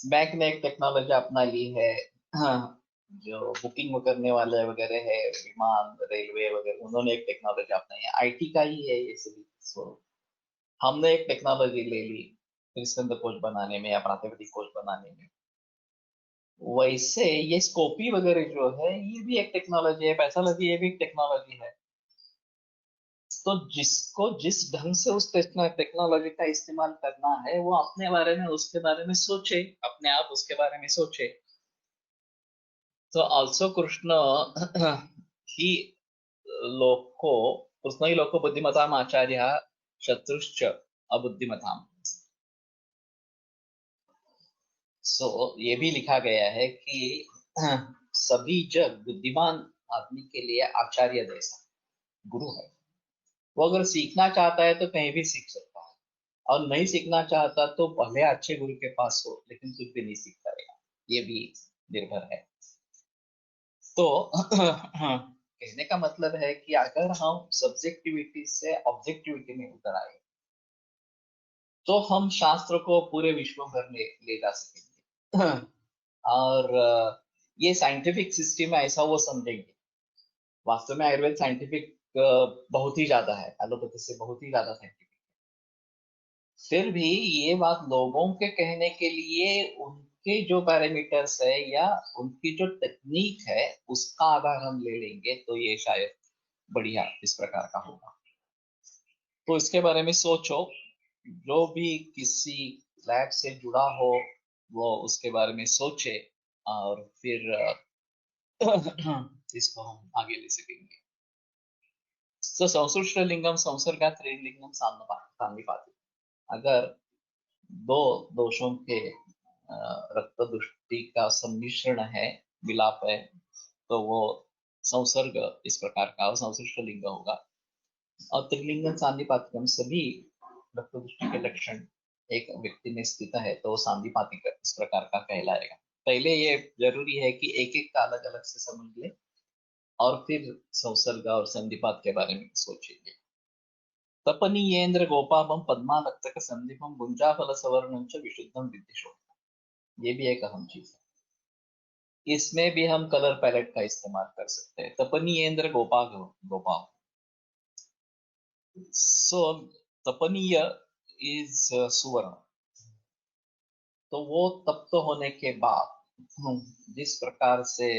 बैंक ने एक टेक्नोलॉजी अपना ली है, हाँ, जो बुकिंग करने वाले वगैरह है, विमान, रेलवे वगैरह, उन्होंने एक टेक्नोलॉजी अपनाई है, आईटी का ही है ये सभी। सो हमने एक टेक्नोलॉजी ले ली त्रिस्कंद कोश बनाने में या प्रातिपदिक कोश बनाने में। वैसे ये स्कोपी वगैरह जो है ये भी एक टेक्नोलॉजी है, पैसा लगी ये भी एक टेक्नोलॉजी है। तो जिसको जिस ढंग से उस टेक्नोलॉजी का इस्तेमाल करना है वो अपने बारे में उसके बारे में सोचे, अपने आप उसके बारे में सोचे। तो ऑल्सो कृष्ण ही लोको कृष्ण ही लोको बुद्धिमताम आचार्य शत्रुश्च अबुद्धिमताम। सो ये भी लिखा गया है कि सभी जग बुद्धिमान आदमी के लिए आचार्य जैसा गुरु है। वो अगर सीखना चाहता है तो कहीं भी सीख सकता है, और नहीं सीखना चाहता तो भले अच्छे गुरु के पास हो लेकिन कुछ भी नहीं सीख पाएगा, ये भी निर्भर है। तो कहने का मतलब है कि अगर हम सब्जेक्टिविटी से ऑब्जेक्टिविटी में उतर आए तो हम शास्त्र को पूरे विश्व भर में ले जा सकेंगे। और ये साइंटिफिक सिस्टम है ऐसा वो समझेंगे। वास्तव में आयुर्वेद साइंटिफिक बहुत ही ज्यादा है, एलोपैथी से बहुत ही ज्यादा साइंटिफिक। फिर भी ये बात लोगों के कहने के लिए उनके जो पैरामीटर्स है या उनकी जो टेक्निक है उसका आधार हम ले लेंगे तो ये शायद बढ़िया इस प्रकार का होगा। तो इसके बारे में सोचो, जो भी किसी लैब से जुड़ा हो वो उसके बारे में सोचे और फिर इसको हम आगे ले सकेंगे। तो संसृष्ट लिंगम संसर्गा त्रिलिंगम सान्निपाति। अगर दो दोषों के रक्त दृष्टि का सम्मिश्रण है, विलाप है, तो वो संसर्ग इस प्रकार का संसृष्ट लिंग होगा। और त्रिलिंगम सान्निपातिकम, सभी रक्त दृष्टि के लक्षण एक व्यक्ति में स्थित है तो सांदिपातिक इस प्रकार का कहलाएगा। पहले ये जरूरी है कि एक एक का अलग अलग से समझ ले और फिर संसर्ग और संधिपात के बारे में सोचेंगे। तपनीयेन्द्र गोपापम पद्मालक्तक संदीपम गुंजाफल सवर्णं च विशुद्धम विद्युषो। ये भी एक अहम चीज है, इसमें भी हम कलर पैलेट का इस्तेमाल कर सकते हैं। तपनीयेन्द्र गोपाल गोपाल सो तपनीय इज सुवर्ण, तो वो तप्त होने के बाद जिस प्रकार से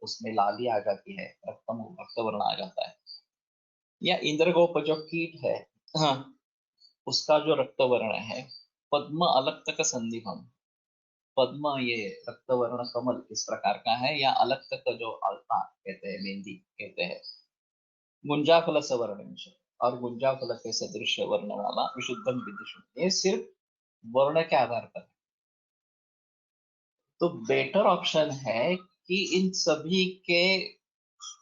उसमें लाली आ जाती है, रक्तवर्ण आ जाता है, या इंद्रगोप जो कीट है, हाँ, उसका जो रक्तवर्ण है, पद्म अलग तक संधिपम, पद्म ये रक्तवर्ण कमल इस प्रकार का है, या अलग तक जो अल्ता कहते हैं, मेहंदी कहते हैं, गुंजाफल सवर्ण, और गुंजाफल के सदृश वर्ण वाला विशुद्धम विदुषम, ये सिर्फ वर्ण के आधार पर। तो बेटर ऑप्शन है कि इन सभी के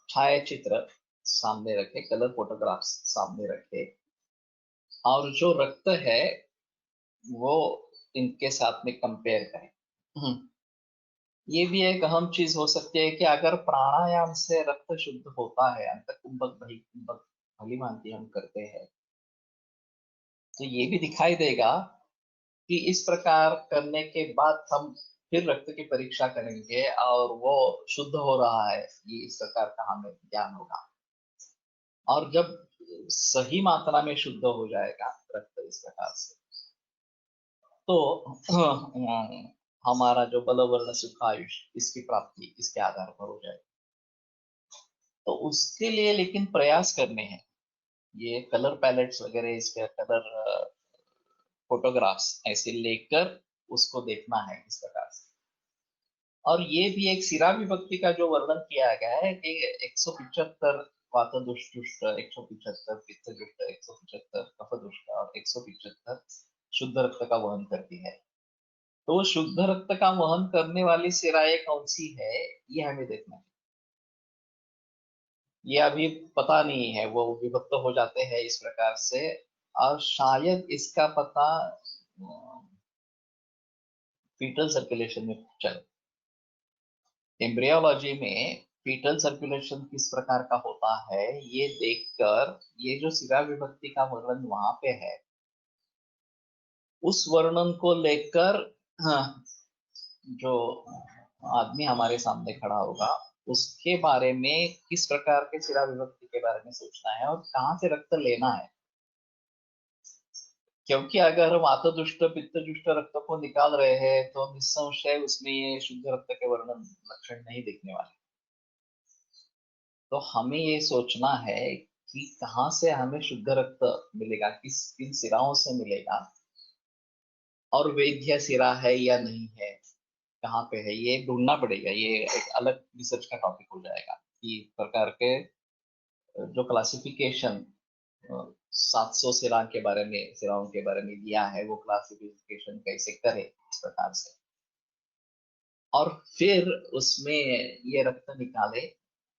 छायाचित्र सामने रखे, कलर फोटोग्राफ्स सामने रखे, और जो रक्त है वो इनके साथ में कंपेयर करें। ये भी एक अहम चीज हो सकती है कि अगर प्राणायाम से रक्त शुद्ध होता है, अंतकुंभक बहिकुंभक भली भांति हम करते हैं, तो ये भी दिखाई देगा कि इस प्रकार करने के बाद हम फिर रक्त की परीक्षा करेंगे और वो शुद्ध हो रहा है, ये इस प्रकार का हमें ज्ञान होगा। और जब सही मात्रा में शुद्ध हो जाएगा रक्त इस प्रकार से, तो हमारा जो बलवर्ण सुखायुष इसकी प्राप्ति इसके आधार पर हो जाएगी। तो उसके लिए लेकिन प्रयास करने हैं, ये कलर पैलेट्स वगैरह, इसके कलर फोटोग्राफ्स ऐसे लेकर उसको देखना है इस प्रकार से। और ये भी एक सिरा विभक्ति का जो वर्णन किया गया है कि 175 वात दुष्ट, 175 पित्त दुष्ट, 175 कफ दुष्ट और 175 शुद्ध रक्त का वहन करती है। तो वो शुद्ध रक्त का वहन करने वाली सिराएं कौन सी है, ये हमें देखना है। ये अभी पता नहीं है, वो विभक्त हो जाते हैं इस प्रकार से, और शायद इसका पता फीटल सर्कुलेशन में चले। एम्ब्रियोलॉजी में फीटल सर्कुलेशन किस प्रकार का होता है ये देखकर, ये जो सिरा विभक्ति का वर्णन वहां पे है, उस वर्णन को लेकर, हाँ, जो आदमी हमारे सामने खड़ा होगा उसके बारे में किस प्रकार के सिरा विभक्ति के बारे में सोचना है और कहाँ से रक्त लेना है। क्योंकि अगर हम आतोदुष्ट पित्तजुष्ट रक्त को निकाल रहे हैं तो निस्संशय उसमें ये शुद्ध रक्त के वर्णन लक्षण नहीं दिखने वाले। तो हमें ये सोचना है कि कहाँ से हमें शुद्ध रक्त मिलेगा, किन सिराओं से मिलेगा, और वैद्य सिरा है या नहीं है, कहाँ पे है, ये ढूंढना पड़ेगा। ये एक अलग रिसर्च का टॉपिक हो जाएगा कि प्रकार के जो क्लासिफिकेशन 700 सिराओं के बारे में दिया है, वो क्लासिफिकेशन कैसे करे इस प्रकार से, और फिर उसमें ये रक्त निकाले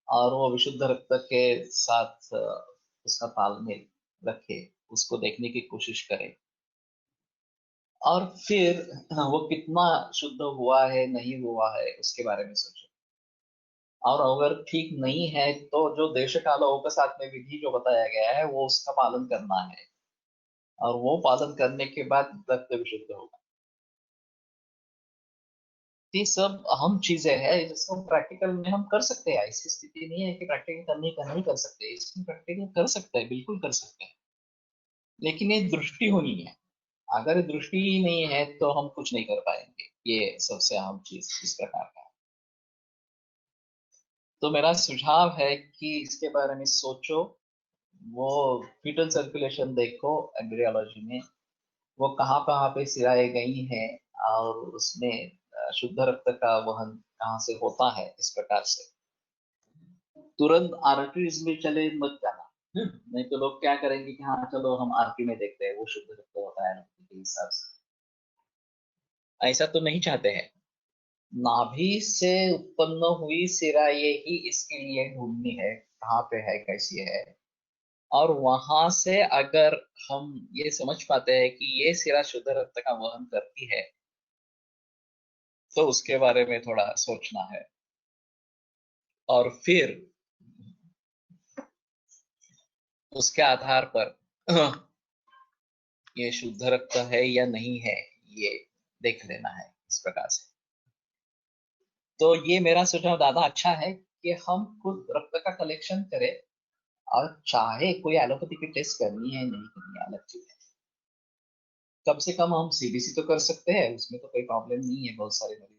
और वो विशुद्ध रक्त के साथ उसका तालमेल रखे, उसको देखने की कोशिश करे, और फिर वो कितना शुद्ध हुआ है नहीं हुआ है उसके बारे में सोचे। और अगर ठीक नहीं है तो जो देश काल साथ में विधि जो बताया गया है वो उसका पालन करना है, और वो पालन करने के बाद रक्त विशुद्ध होगा। ये सब अहम चीजें हैं जिसको प्रैक्टिकल में हम कर सकते हैं। ऐसी स्थिति नहीं है कि प्रैक्टिकल करने का नहीं कर सकते, इसमें प्रैक्टिकल कर सकते हैं, बिल्कुल कर सकते हैं, लेकिन ये दृष्टि होनी है। अगर दृष्टि ही नहीं है तो हम कुछ नहीं कर पाएंगे। ये सबसे अहम चीज इस प्रकार का है। तो मेरा सुझाव है कि इसके बारे में सोचो, वो फीटल सर्कुलेशन देखो एम्ब्रियोलॉजी में, वो कहाँ कहाँ पे सिराए गई हैं, और उसमें शुद्ध रक्त का वहन कहाँ से होता है इस प्रकार से। तुरंत आर्टरीज में चले मत जाना। नहीं तो लोग क्या करेंगे कि हाँ चलो हम आरती में देखते हैं, वो शुद्ध रक्त होता है रक्त के हिसाब से। ऐसा तो नहीं चाहते हैं। नाभि से उत्पन्न हुई सिरा ये ही इसके लिए ढूंढनी है कहाँ पे है, कैसी है, और वहां से अगर हम ये समझ पाते हैं कि ये सिरा शुद्ध रक्त का वहन करती है, तो उसके बारे में थोड़ा सोचना है, और फिर उसके आधार पर ये शुद्ध रक्त है या नहीं है ये देख लेना है इस प्रकार से। तो ये मेरा सुझाव दादा अच्छा है कि हम खुद रक्त का कलेक्शन करें, और चाहे कोई एलोपैथी की टेस्ट करनी है नहीं करनी है अलग चीज है, कम से कम हम सीबीसी तो कर सकते हैं, उसमें तो कोई प्रॉब्लम नहीं है बहुत सारे मरीज।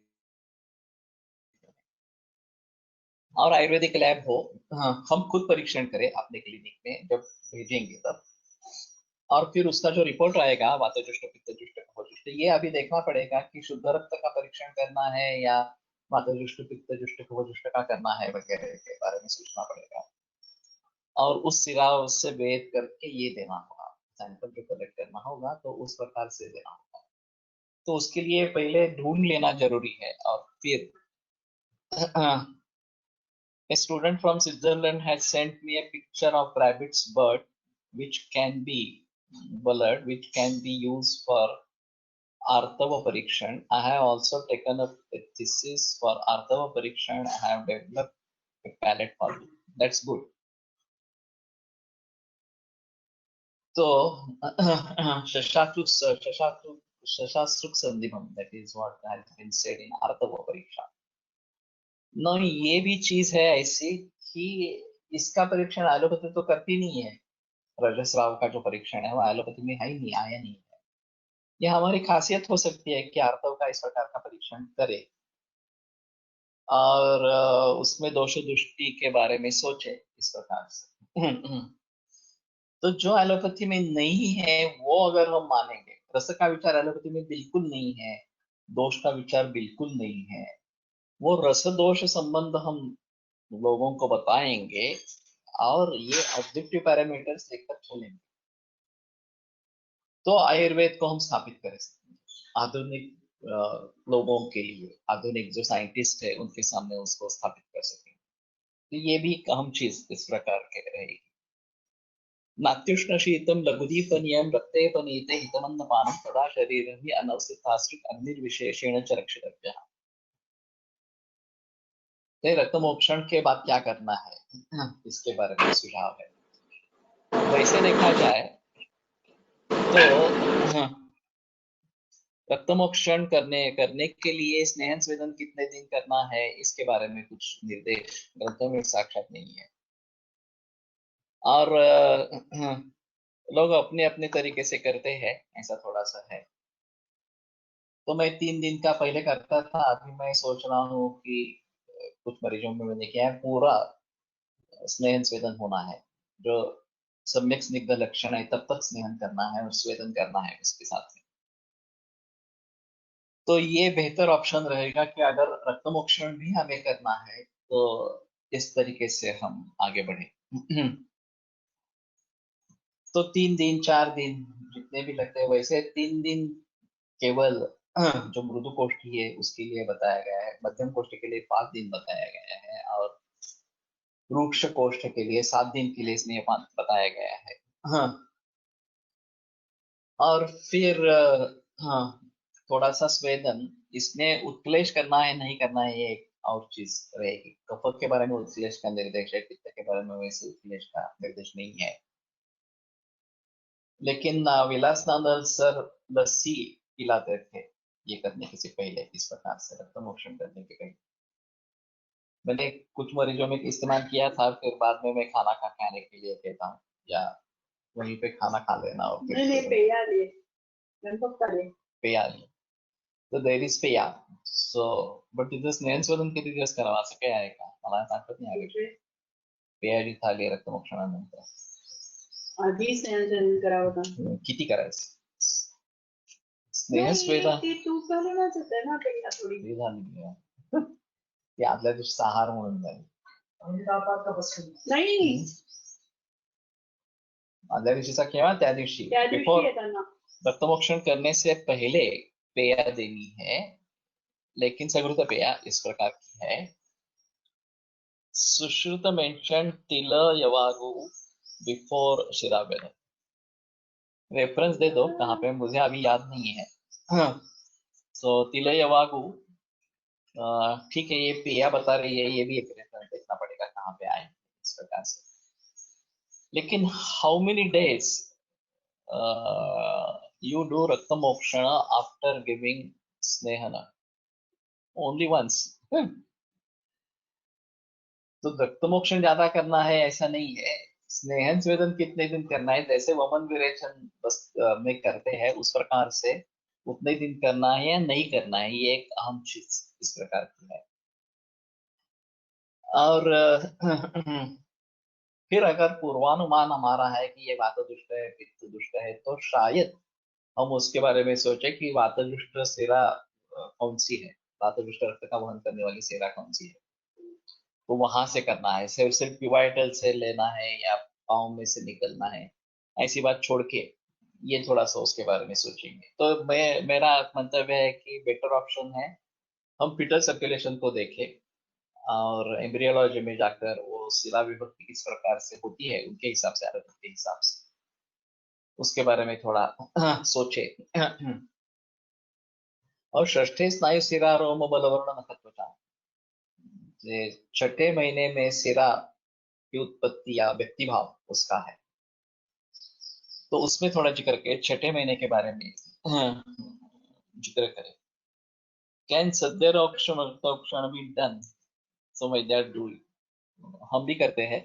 और आयुर्वेदिक लैब हो, हाँ, हम खुद परीक्षण करें अपने क्लिनिक में जब भेजेंगे तब, और फिर उसका जो रिपोर्ट आएगा वातजुष्ट पित्तजुष्ट कफजुष्ट, ये अभी देखना पड़ेगा कि शुद्ध रक्त का परीक्षण करना है या वातजुष्ट पित्तजुष्ट कफजुष्ट का करना है वगैरह के बारे में सोचना पड़ेगा, और उस सिरा से वेद करके ये देना होगा, सैंपल जो कलेक्ट करना होगा तो उस प्रकार से देना होगा। तो उसके लिए पहले ढूंढ लेना जरूरी है, और फिर a student from Switzerland has sent me a picture of rabbit's bird, which can be blood, which can be used for Artava Parikshan. I have also taken up a thesis for Artava Parikshan. I have developed a palette for it. That's good. So, Shashastruk Sandhimam, that is what has been said in Artava Pariksha. No, ये भी चीज है ऐसी कि इसका परीक्षण एलोपैथी तो करती नहीं है, रजस्राव का जो परीक्षण है वो एलोपैथी में है ही नहीं, आया नहीं है। यह हमारी खासियत हो सकती है कि आर्तव का इस प्रकार का परीक्षण करे और उसमें दोष दृष्टि के बारे में सोचे इस प्रकार से। तो जो एलोपैथी में नहीं है वो अगर हम मानेंगे, रस का विचार एलोपैथी में बिल्कुल नहीं है, दोष का विचार बिल्कुल नहीं है, वो रस दोष संबंध हम लोगों को बताएंगे और ये ऑब्जेक्टिव पैरामीटर्स लेकर चलेंगे, तो आयुर्वेद को हम स्थापित कर सकते हैं आधुनिक लोगों के लिए, आधुनिक जो साइंटिस्ट है उनके सामने उसको स्थापित कर सकेंगे। तो ये भी एक अहम चीज इस प्रकार के रहेगी। नात्युष्ण शीतम लघुदीपनीयम रक्तेपनीते हितमन्नपानम तदा शरीरं हि अनवस्थितास्त्रिक अग्निर्विशेषेण च रक्षितव्यः। तो रक्त मोक्षण के बाद क्या करना है इसके बारे में सुझाव है। वैसे देखा जाए तो रक्तमोक्षण करने के लिए स्नेहन स्वेदन कितने दिन करना है इसके बारे में कुछ निर्देश ग्रंथों में साक्षात नहीं है, और लोग अपने अपने तरीके से करते हैं, ऐसा थोड़ा सा है। तो मैं 3 दिन का पहले करता था, अभी मैं सोच रहा हूँ कि कुछ मरीजों में मैंने किया है पूरा स्नेहन स्वेदन होना है, जो सम्यक स्निग्ध लक्षण है तब तक स्नेहन करना है और स्वेदन करना है उसके साथ में। तो ये बेहतर ऑप्शन रहेगा कि अगर रक्तमोक्षण भी हमें करना है तो इस तरीके से हम आगे बढ़े। तो 3 दिन 4 दिन जितने भी लगते हैं, वैसे 3 दिन केवल जो मृदु कोष्ठी है उसके लिए बताया गया है, मध्यम कोष्ठी के लिए 5 दिन बताया गया है, और रूक्ष कोष्ठ के लिए 7 दिन के लिए स्नेह बताया गया है। हाँ, और फिर हाँ, थोड़ा सा स्वेदन, इसमें उत्क्लेश करना है नहीं करना है ये एक और चीज रहेगी। कफ के बारे में उत्क्लेश का निर्देश है, पित्त के बारे में वैसे उत्क्लेश का निर्देश नहीं है। लेकिन विलासनंदन सर लस्सी पिलाते थे ये करने के से पहले, इस प्रकार से रक्त मोक्षण करने के पहले मैंने कुछ मरीजों में इस्तेमाल किया था, फिर बाद में मैं खाना खाने के लिए कहता हूँ या वहीं पे खाना खा लेना और फिर नहीं पेयाले गणपत पेयाली, तो देर इज पेया सो बट तिथं स्नेहस्वदन किती दिवस करावा असं काही आहे का, मला आठवत नाही आले। पेयाची थाली रक्तमोक्षणानंतर आधी स्नेहन करावं का किती करायचं स्नेहस्वेदन? ते तूप घालूनच होतं ना पेया थोडी ती झाली ती आदल्या दिवशी आहार म्हणून झाली नाही आदल्या दिवशीचा केव्हा त्या दिवशी बिफोर रक्तमोक्षण करने से पहले पेया देनी है, लेकिन सगुरुत पेया इस प्रकार की है। सुश्रुत मेंशन तिल यवागु बिफोर शिरावेदन, रेफरेंस दे दो कहाँ पे, मुझे अभी याद नहीं है। सो तिल यवागु ठीक है, ये पेया बता रही है, ये भी एक रेफरेंस देखना पड़ेगा कहाँ पे आए इस प्रकार से। लेकिन how many days you do rakta mokshana after giving snehana? Only once. तो रक्त मोक्षण ज्यादा करना है ऐसा नहीं है, स्नेहन स्वेदन कितने दिन करना है, जैसे वमन विरेचन में करते हैं उस प्रकार से उतने दिन करना है या नहीं करना है, ये एक अहम चीज इस प्रकार की है। और फिर अगर पूर्वानुमान हमारा है कि ये वातदुष्ट है पित्त दुष्ट है, तो शायद हम उसके बारे में सोचे कि वातदुष्ट सेरा कौन सी है, वातदुष्ट रक्त का वहन करने वाली सेरा कौन सी है, तो वहां से करना है। सिर्फ सिर्फ पिवाइटल से लेना है या पाँव में से निकलना है, ऐसी बात छोड़ के ये थोड़ा सा उसके बारे में सोचेंगे। तो मेरा मंतव्य है कि बेटर ऑप्शन है हम फीटल सर्कुलेशन को देखें और एम्ब्रियोलॉजी में जाकर वो शिला विभक्ति किस प्रकार से होती है उनके हिसाब से, आरोग्य के हिसाब से उसके बारे में थोड़ा सोचे। और षष्ठे स्नायु शिरा रोम बलवर्ण नखत्वचा, जे छठे महीने में शिरा की उत्पत्ति या व्यक्ति भाव उसका है, तो उसमें थोड़ा जिक्र के छठे महीने के बारे में जिक्र करें। कैन सद्य क्षण be done, so my dad do, हम भी करते हैं।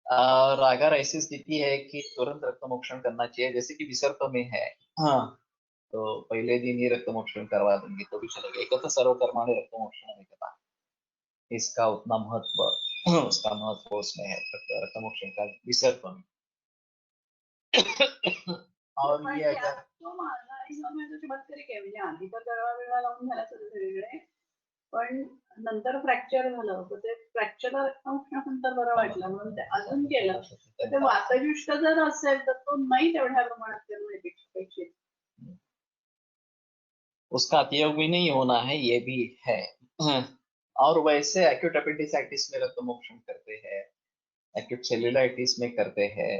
और अगर ऐसी स्थिति है कि तुरंत रक्त मोक्षण करना चाहिए, जैसे कि विसर्प में है, हाँ, तो पहले दिन ही रक्त मोक्षण करवा देंगे तो भी चलेगा। एक तो सर्वकर्माणि रक्त मोक्षण नहीं करता, इसका उतना महत्व उसका महत्व उसमें है रक्त मोक्षण का विसर्प में। और पण ये त्यात अगर तो माझा आणि माझा चमत्कारिक आहे, म्हणजे आधी तर दरवा वेळा लावून झाला सगळं वेगळे, पण नंतर फ्रॅक्चर झालं होतं, ते फ्रॅक्चरला रक्तमोक्षणानंतर बरं वाटलं म्हणून ते अजून केलं. तर ते वातयुष्ट जर असेल तर तो नाही तेवढ्या प्रमाणात करणं अपेक्षित. उसका अतियोग भी नहीं होना है, ये भी है। और वैसे एक्यूट एपेंडिसाइटिस में रक्त मोक्षण करते हैं, एक्यूट सेल्युलाइटिस में करते हैं,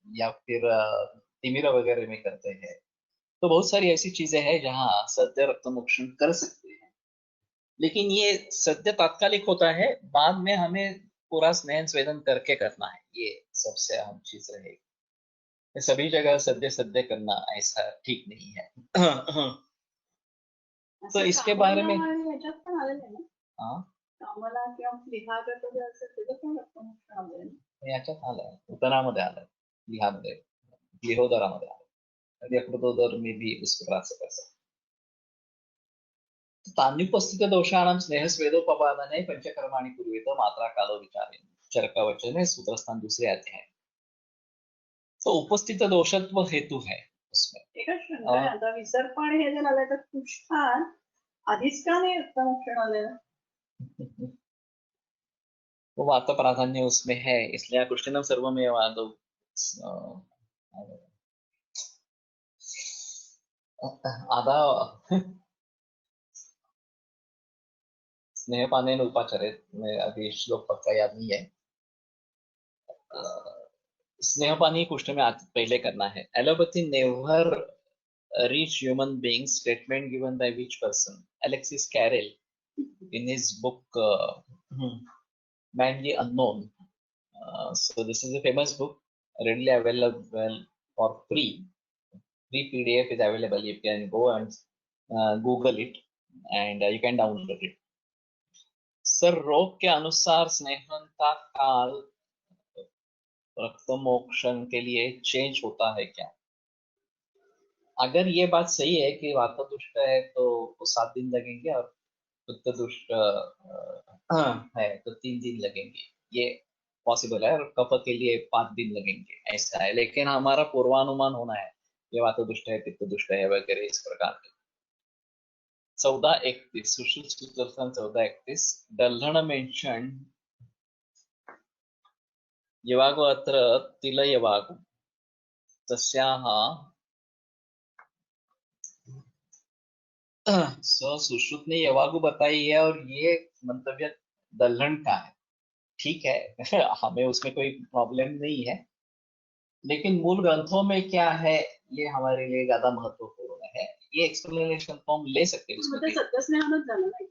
या फिर तिमिरा वगैरह में करते हैं, तो बहुत सारी ऐसी चीजें हैं जहाँ सद्य रक्त मोक्षण कर सकते हैं। लेकिन ये सद्य तात्कालिक होता है, बाद में हमें पूरा स्नेहन स्वेदन करके करना है, ये सबसे अहम चीज रहेगी। सभी जगह सद्य सद्य करना ऐसा ठीक नहीं है। तो इसके बारे में ह्याच्यात पण आलेलं आहे ना, हाँ, कामाला किंवा लिहागत जे असेल त्याचं पण रक्तमोक्षण आलंय ना. याच्यात आलंय, उदरामध्ये आलंय, लिहामध्ये, लिहोदरामध्ये आलंय, यकृतोदर में भी उस प्रकार से कर सकते। तान्युपस्थित दोषाणां स्नेह स्वेदोपपादने पंचकर्माणि कुर्वेत मात्रा कालो विचारेण, चरकावचने सूत्रस्थान दूसरे आते हैं। तो उपस्थित दोषत्व हेतु है उसमें। एकच शंका आहे आता, विसर्पण हे जर आलं तर तुषार आधीच का नाही रक्तमोक्षण आलेलं? वो वात प्राधान्य उसमें है, इसलिए कृष्णम सर्वमेव आदौ आधा स्नेह पाने उपाचरित में, अभी श्लोक पक्का याद नहीं है। स्नेह पानी कुष्ठ में पहले करना है। Allopathy never reach human beings, statement given by which person, Alexis Carrel in his book Manly Unknown. So this is a famous book, readily available for free. Free PDF is available. You can go and Google it and you can download it. Sir, रोग के अनुसार स्नेहन का काल रक्त मोक्षण के लिए चेंज होता है क्या? अगर ये बात सही है कि वात दुष्ट है तो 7 दिन लगेंगे और पित्त दुष्ट है तो 3 दिन लगेंगे, ये पॉसिबल है। और कफ के लिए 5 दिन लगेंगे, ऐसा है। लेकिन हमारा पूर्वानुमान होना है ये वात दुष्ट है पित्त दुष्ट है वगैरह इस प्रकार के। 14:31 सुश्रुत सूत्रस्थान 14:31 दल्हन मेंशन यवागो अत्र तिल यवागो तस्याः सुश्रुत ने यवागु बताई है और ये मंतव्य दल्हन का है, ठीक है। हमें उसमें कोई प्रॉब्लम नहीं है, लेकिन मूल ग्रंथों में क्या है ये हमारे लिए ज्यादा महत्वपूर्ण है। ये एक्सप्लेनेशन तो हम ले सकते हैं उसमें, ते सत्यस्नेहानच झालं नाही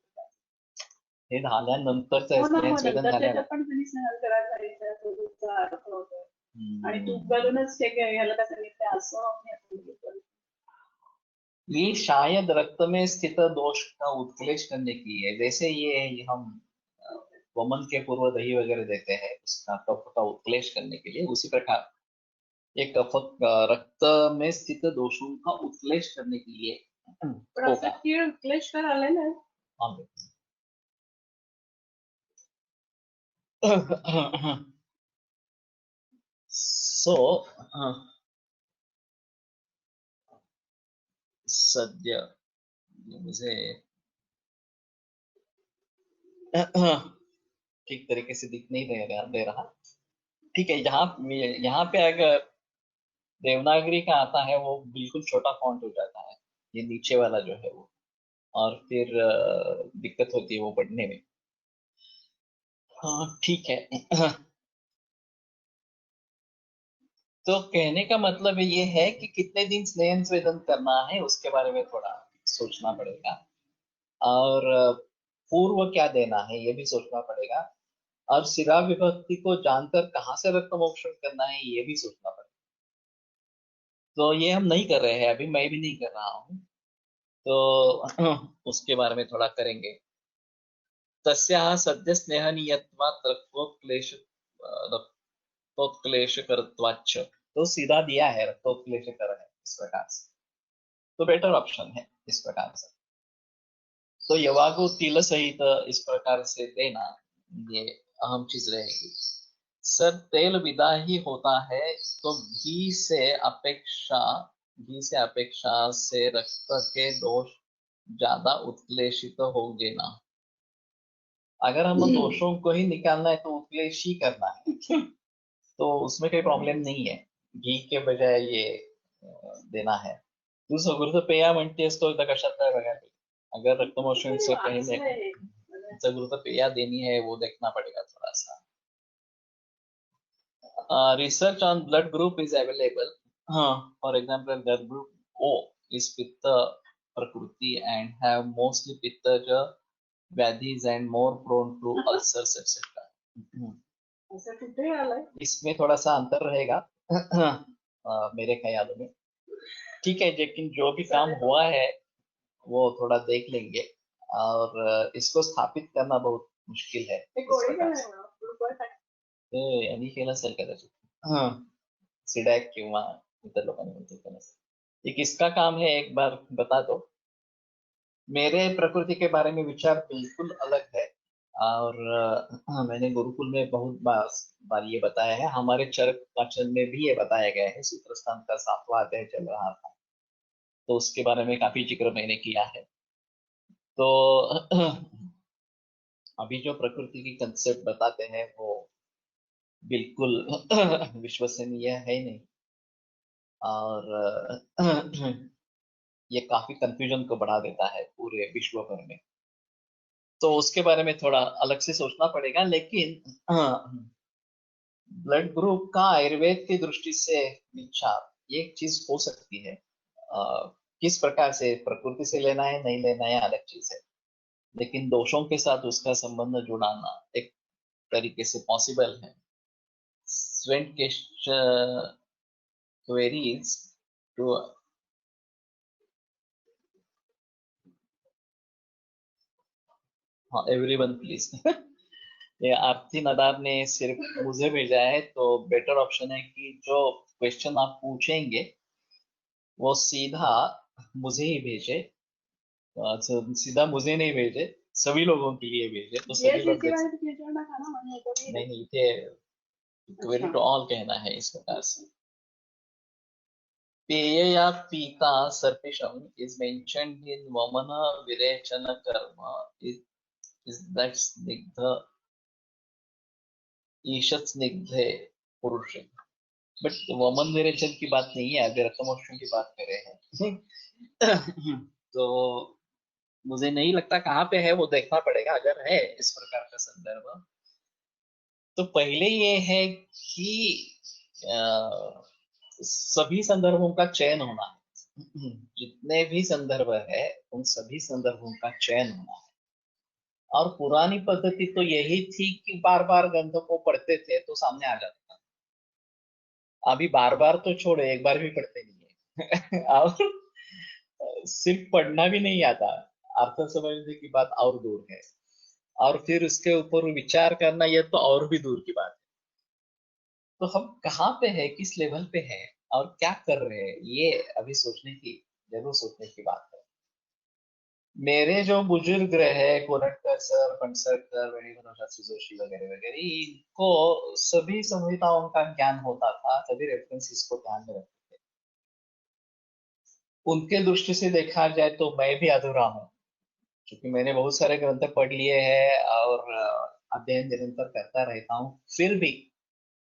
हे झाल्यानंतरचं हो ना, हो, स्नेहस्वेदन नंतर झाल्यावर त्याच्यात पण तुम्ही स्नेहन करायला सांगितलं अर्थ होतो आणि तू करूनच हे ह्याला काय सांगितलं असं मी आता बघितलं. ये शायद रक्त में स्थित दोष का उत्क्लेश करने की है। जैसे ये हम वमन के पूर्व दही वगैरह देते हैं उसका कफ का उत्क्लेश करने के लिए, उसी प्रकार ये कफ रक्त में स्थित दोषों का उत्क्लेश करने के लिए पण असं होगा। कीड क्लेश करायला ना सो सद्य मुझे ठीक तरीके से दिख नहीं दे रहा। ठीक है, यहाँ पे अगर देवनागरी का आता है वो बिल्कुल छोटा फॉन्ट हो जाता है, ये नीचे वाला जो है वो, और फिर दिक्कत होती है वो पढ़ने में। हाँ ठीक है। तो कहने का मतलब ये है कि कितने दिन स्नेहन स्वेदन करना है उसके बारे में थोड़ा सोचना पड़ेगा, और पूर्व क्या देना है ये भी सोचना पड़ेगा, और सिरा विभक्ति को जानकर कहाँ से रक्त मोक्षण करना है ये भी सोचना पड़ेगा। तो ये हम नहीं कर रहे हैं अभी, मैं भी नहीं कर रहा हूँ, तो उसके बारे में थोड़ा करेंगे। तस्याः सद्य स्नेहनीयत्वात् रक्तोत्क्लेशकरत्वाच्च, तो सीधा दिया है रक्तोत्क्लेशकर है इस प्रकार से, तो बेटर ऑप्शन है इस प्रकार से। तो यवागु तिल सहित इस प्रकार से देना ये अहम चीज रहेगी। सर तेल विदा ही होता है तो घी से अपेक्षा से रक्त के दोष ज्यादा उत्क्लेशित होंगे ना। अगर हम दोषों को ही निकालना है तो उत्क्लेश ही करना है। तो उसमें कोई प्रॉब्लम नहीं है, घी के बजाय ये देना है। तू सगुरुत पेया म्हणतेस तो कशात काय बघा, अगर रक्तमोषण से पहले सगुरुत पेया देनी है वो देखना पड़ेगा थोड़ा सा। Research on blood group is available. For example blood group O is पित्त प्रकृति and have mostly पित्तज व्याधीज and more prone to ulcers etc. असं कुठे आलंय? इसमें थोड़ा सा अंतर रहेगा मेरे ख्याल में। ठीक है, लेकिन जो भी काम हुआ है वो थोड़ा देख लेंगे, और इसको स्थापित करना बहुत मुश्किल है। यांनी केलं असेल कदाचित सिडॅक किंवा इतर लोकांनी म्हणतो केलं असेल। ये किसका काम है एक बार बता दो। मेरे प्रकृति के बारे में विचार बिल्कुल अलग है, और मैंने गुरुकुल में बहुत बार ये बताया है, हमारे चरक वाचन में भी ये बताया गया है। सूत्रस्थान का 7वां अध्याय चल रहा था तो उसके बारे में काफी जिक्र मैंने किया है। तो अभी जो प्रकृति की कंसेप्ट बताते हैं वो बिल्कुल विश्वसनीय है नहीं, और ये काफी कंफ्यूजन को बढ़ा देता है पूरे विश्व भर में। तो उसके बारे में थोड़ा अलग से सोचना पड़ेगा, लेकिन ब्लड ग्रुप का आयुर्वेद की दृष्टि से विचार एक चीज हो सकती है। किस प्रकार से प्रकृति से लेना है नहीं लेना है अलग चीज है, लेकिन दोषों के साथ उसका संबंध जुड़ाना एक तरीके से पॉसिबल है। Sven queries to everyone please. ये आरती नदार ने सिर्फ मुझे भेजा है, तो बेटर ऑप्शन है कि जो क्वेश्चन आप पूछेंगे वो सीधा मुझे ही भेजे, सीधा मुझे नहीं भेजे, सभी लोगों के लिए भेजे, तो सभी लोग नहीं इथे क्वेरी टू ऑल कहना है इस प्रकार से। पेय या पीता सर्पिशम इज मेंशन्ड इन वमन विरेचन कर्म is that स्निग्ध ईशत स्निग्धे पुरुष, बट वमन विरेचन की बात नहीं है, अगर रक्तमोक्षण की बात कर रहे हैं। तो मुझे नहीं लगता कहाँ पे है वो देखना पड़ेगा। अगर है इस प्रकार का संदर्भ तो पहले ये है कि सभी संदर्भों का चयन होना है। जितने भी संदर्भ है उन सभी संदर्भों का चयन होना है। और पुरानी पद्धति तो यही थी कि बार बार ग्रंथों को पढ़ते थे तो सामने आ जाता था। अभी बार बार तो छोड़ो, एक बार भी पढ़ते नहीं है। और सिर्फ पढ़ना भी नहीं आता, अर्थ समझने की बात और दूर है। और फिर उसके ऊपर विचार करना, ये तो और भी दूर की बात है। तो हम कहाँ पे है, किस लेवल पे है और क्या कर रहे हैं, ये अभी जरूर सोचने की बात है। मेरे जो बुजुर्ग रहे, कोरटकर सर, फणसरकर, वेणुगोपाल शास्त्री जोशी वगैरह वगैरह, इनको सभी संहिताओं का ज्ञान होता था, सभी रेफरेंसेस को ध्यान में रखते थे। उनके दृष्टि से देखा जाए तो मैं भी अधूरा हूँ, क्योंकि मैंने बहुत सारे ग्रंथ पढ़ लिए हैं और अध्ययन निरंतर करता रहता हूँ। फिर भी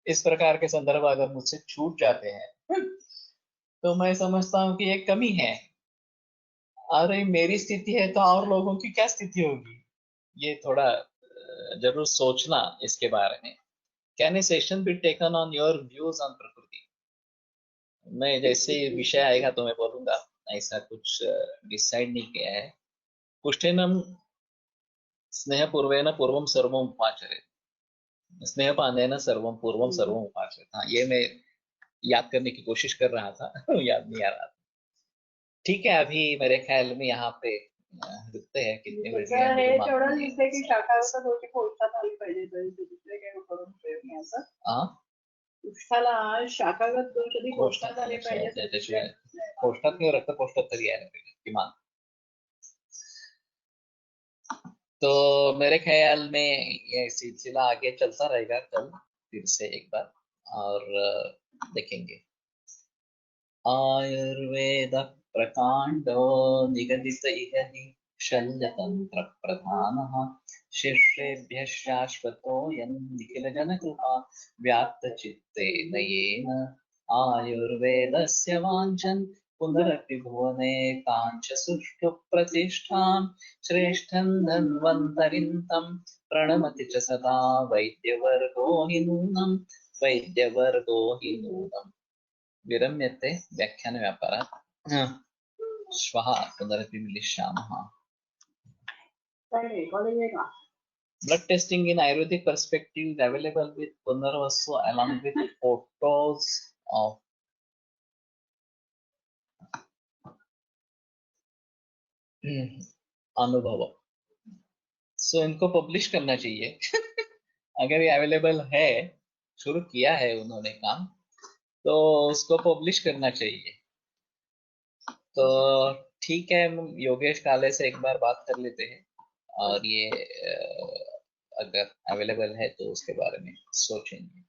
इस प्रकार के संदर्भ अगर मुझसे छूट जाते हैं तो मैं समझता हूँ कि एक कमी है। अरे मेरी स्थिति है तो और लोगों की क्या स्थिति होगी, ये थोड़ा जरूर सोचना इसके बारे में। Can A session be taken on your views on प्रकृति? मैं जैसे विषय आएगा तो मैं बोलूंगा, ऐसा कुछ डिसाइड नहीं किया है। कुष्ठेनम स्नेहपूर्वेन पूर्वम सर्वम उपाचरेत्, स्नेहपानेन सर्वम पूर्वम सर्वम उपाचरेत्। हाँ, ये मैं याद करने की कोशिश कर रहा था याद नहीं आ रहा था। ठीक है, अभी मेरे ख्याल में यहाँ पे रुकते हैं। कितने बज गए त्याचं मुझे हे मालूम तेवढंच नहीं दिसतंय की है। शाखावरचा दोषी पोस्टात आली पाहिजे, तरी दुसरे काही करून उपयोग नाही असं. हाँ, पृष्ठाला शाखागत दोष कधी पोस्टात आले पाहिजे, त्याच्याशिवाय त्याच्याशिवाय पोस्टात किंवा रक्तपोस्टात तरी यायला पाहिजे किमान। तो मेरे ख्याल में ये सिलसिला आगे चलता रहेगा, कल फिर से एक बार और देखेंगे। आयुर्वेद प्रकांडो निगदित इह हि शल्यतंत्र प्रधानः, शिष्येभ्यः शाश्वतोऽयं निखिलजनकृपा व्याप्तचित्तेन येन। आयुर्वेदस्य वाञ्छन् पुनरपि भुवने काञ्च सुष्ठु प्रतिष्ठां, श्रेष्ठं धन्वन्तरिं तं प्रणमति च सदा वैद्यवर्गो हि नूनम्, वैद्यवर्गो हि नूनम्। विरम्यते व्याख्यानव्यापारात्। श्वः पुनरपि मिलिष्यामः। काही कॉलेज आहे का? Blood testing in Ayurvedic perspective is available with Punarvasu along with photos of अनुभव। सो इनको पब्लिश करना चाहिए अगर ये अवेलेबल है, शुरू किया है उन्होंने काम, तो उसको पब्लिश करना चाहिए। तो ठीक है, हम योगेश काले से एक बार बात कर लेते हैं और ये अगर अवेलेबल है तो उसके बारे में सोचेंगे।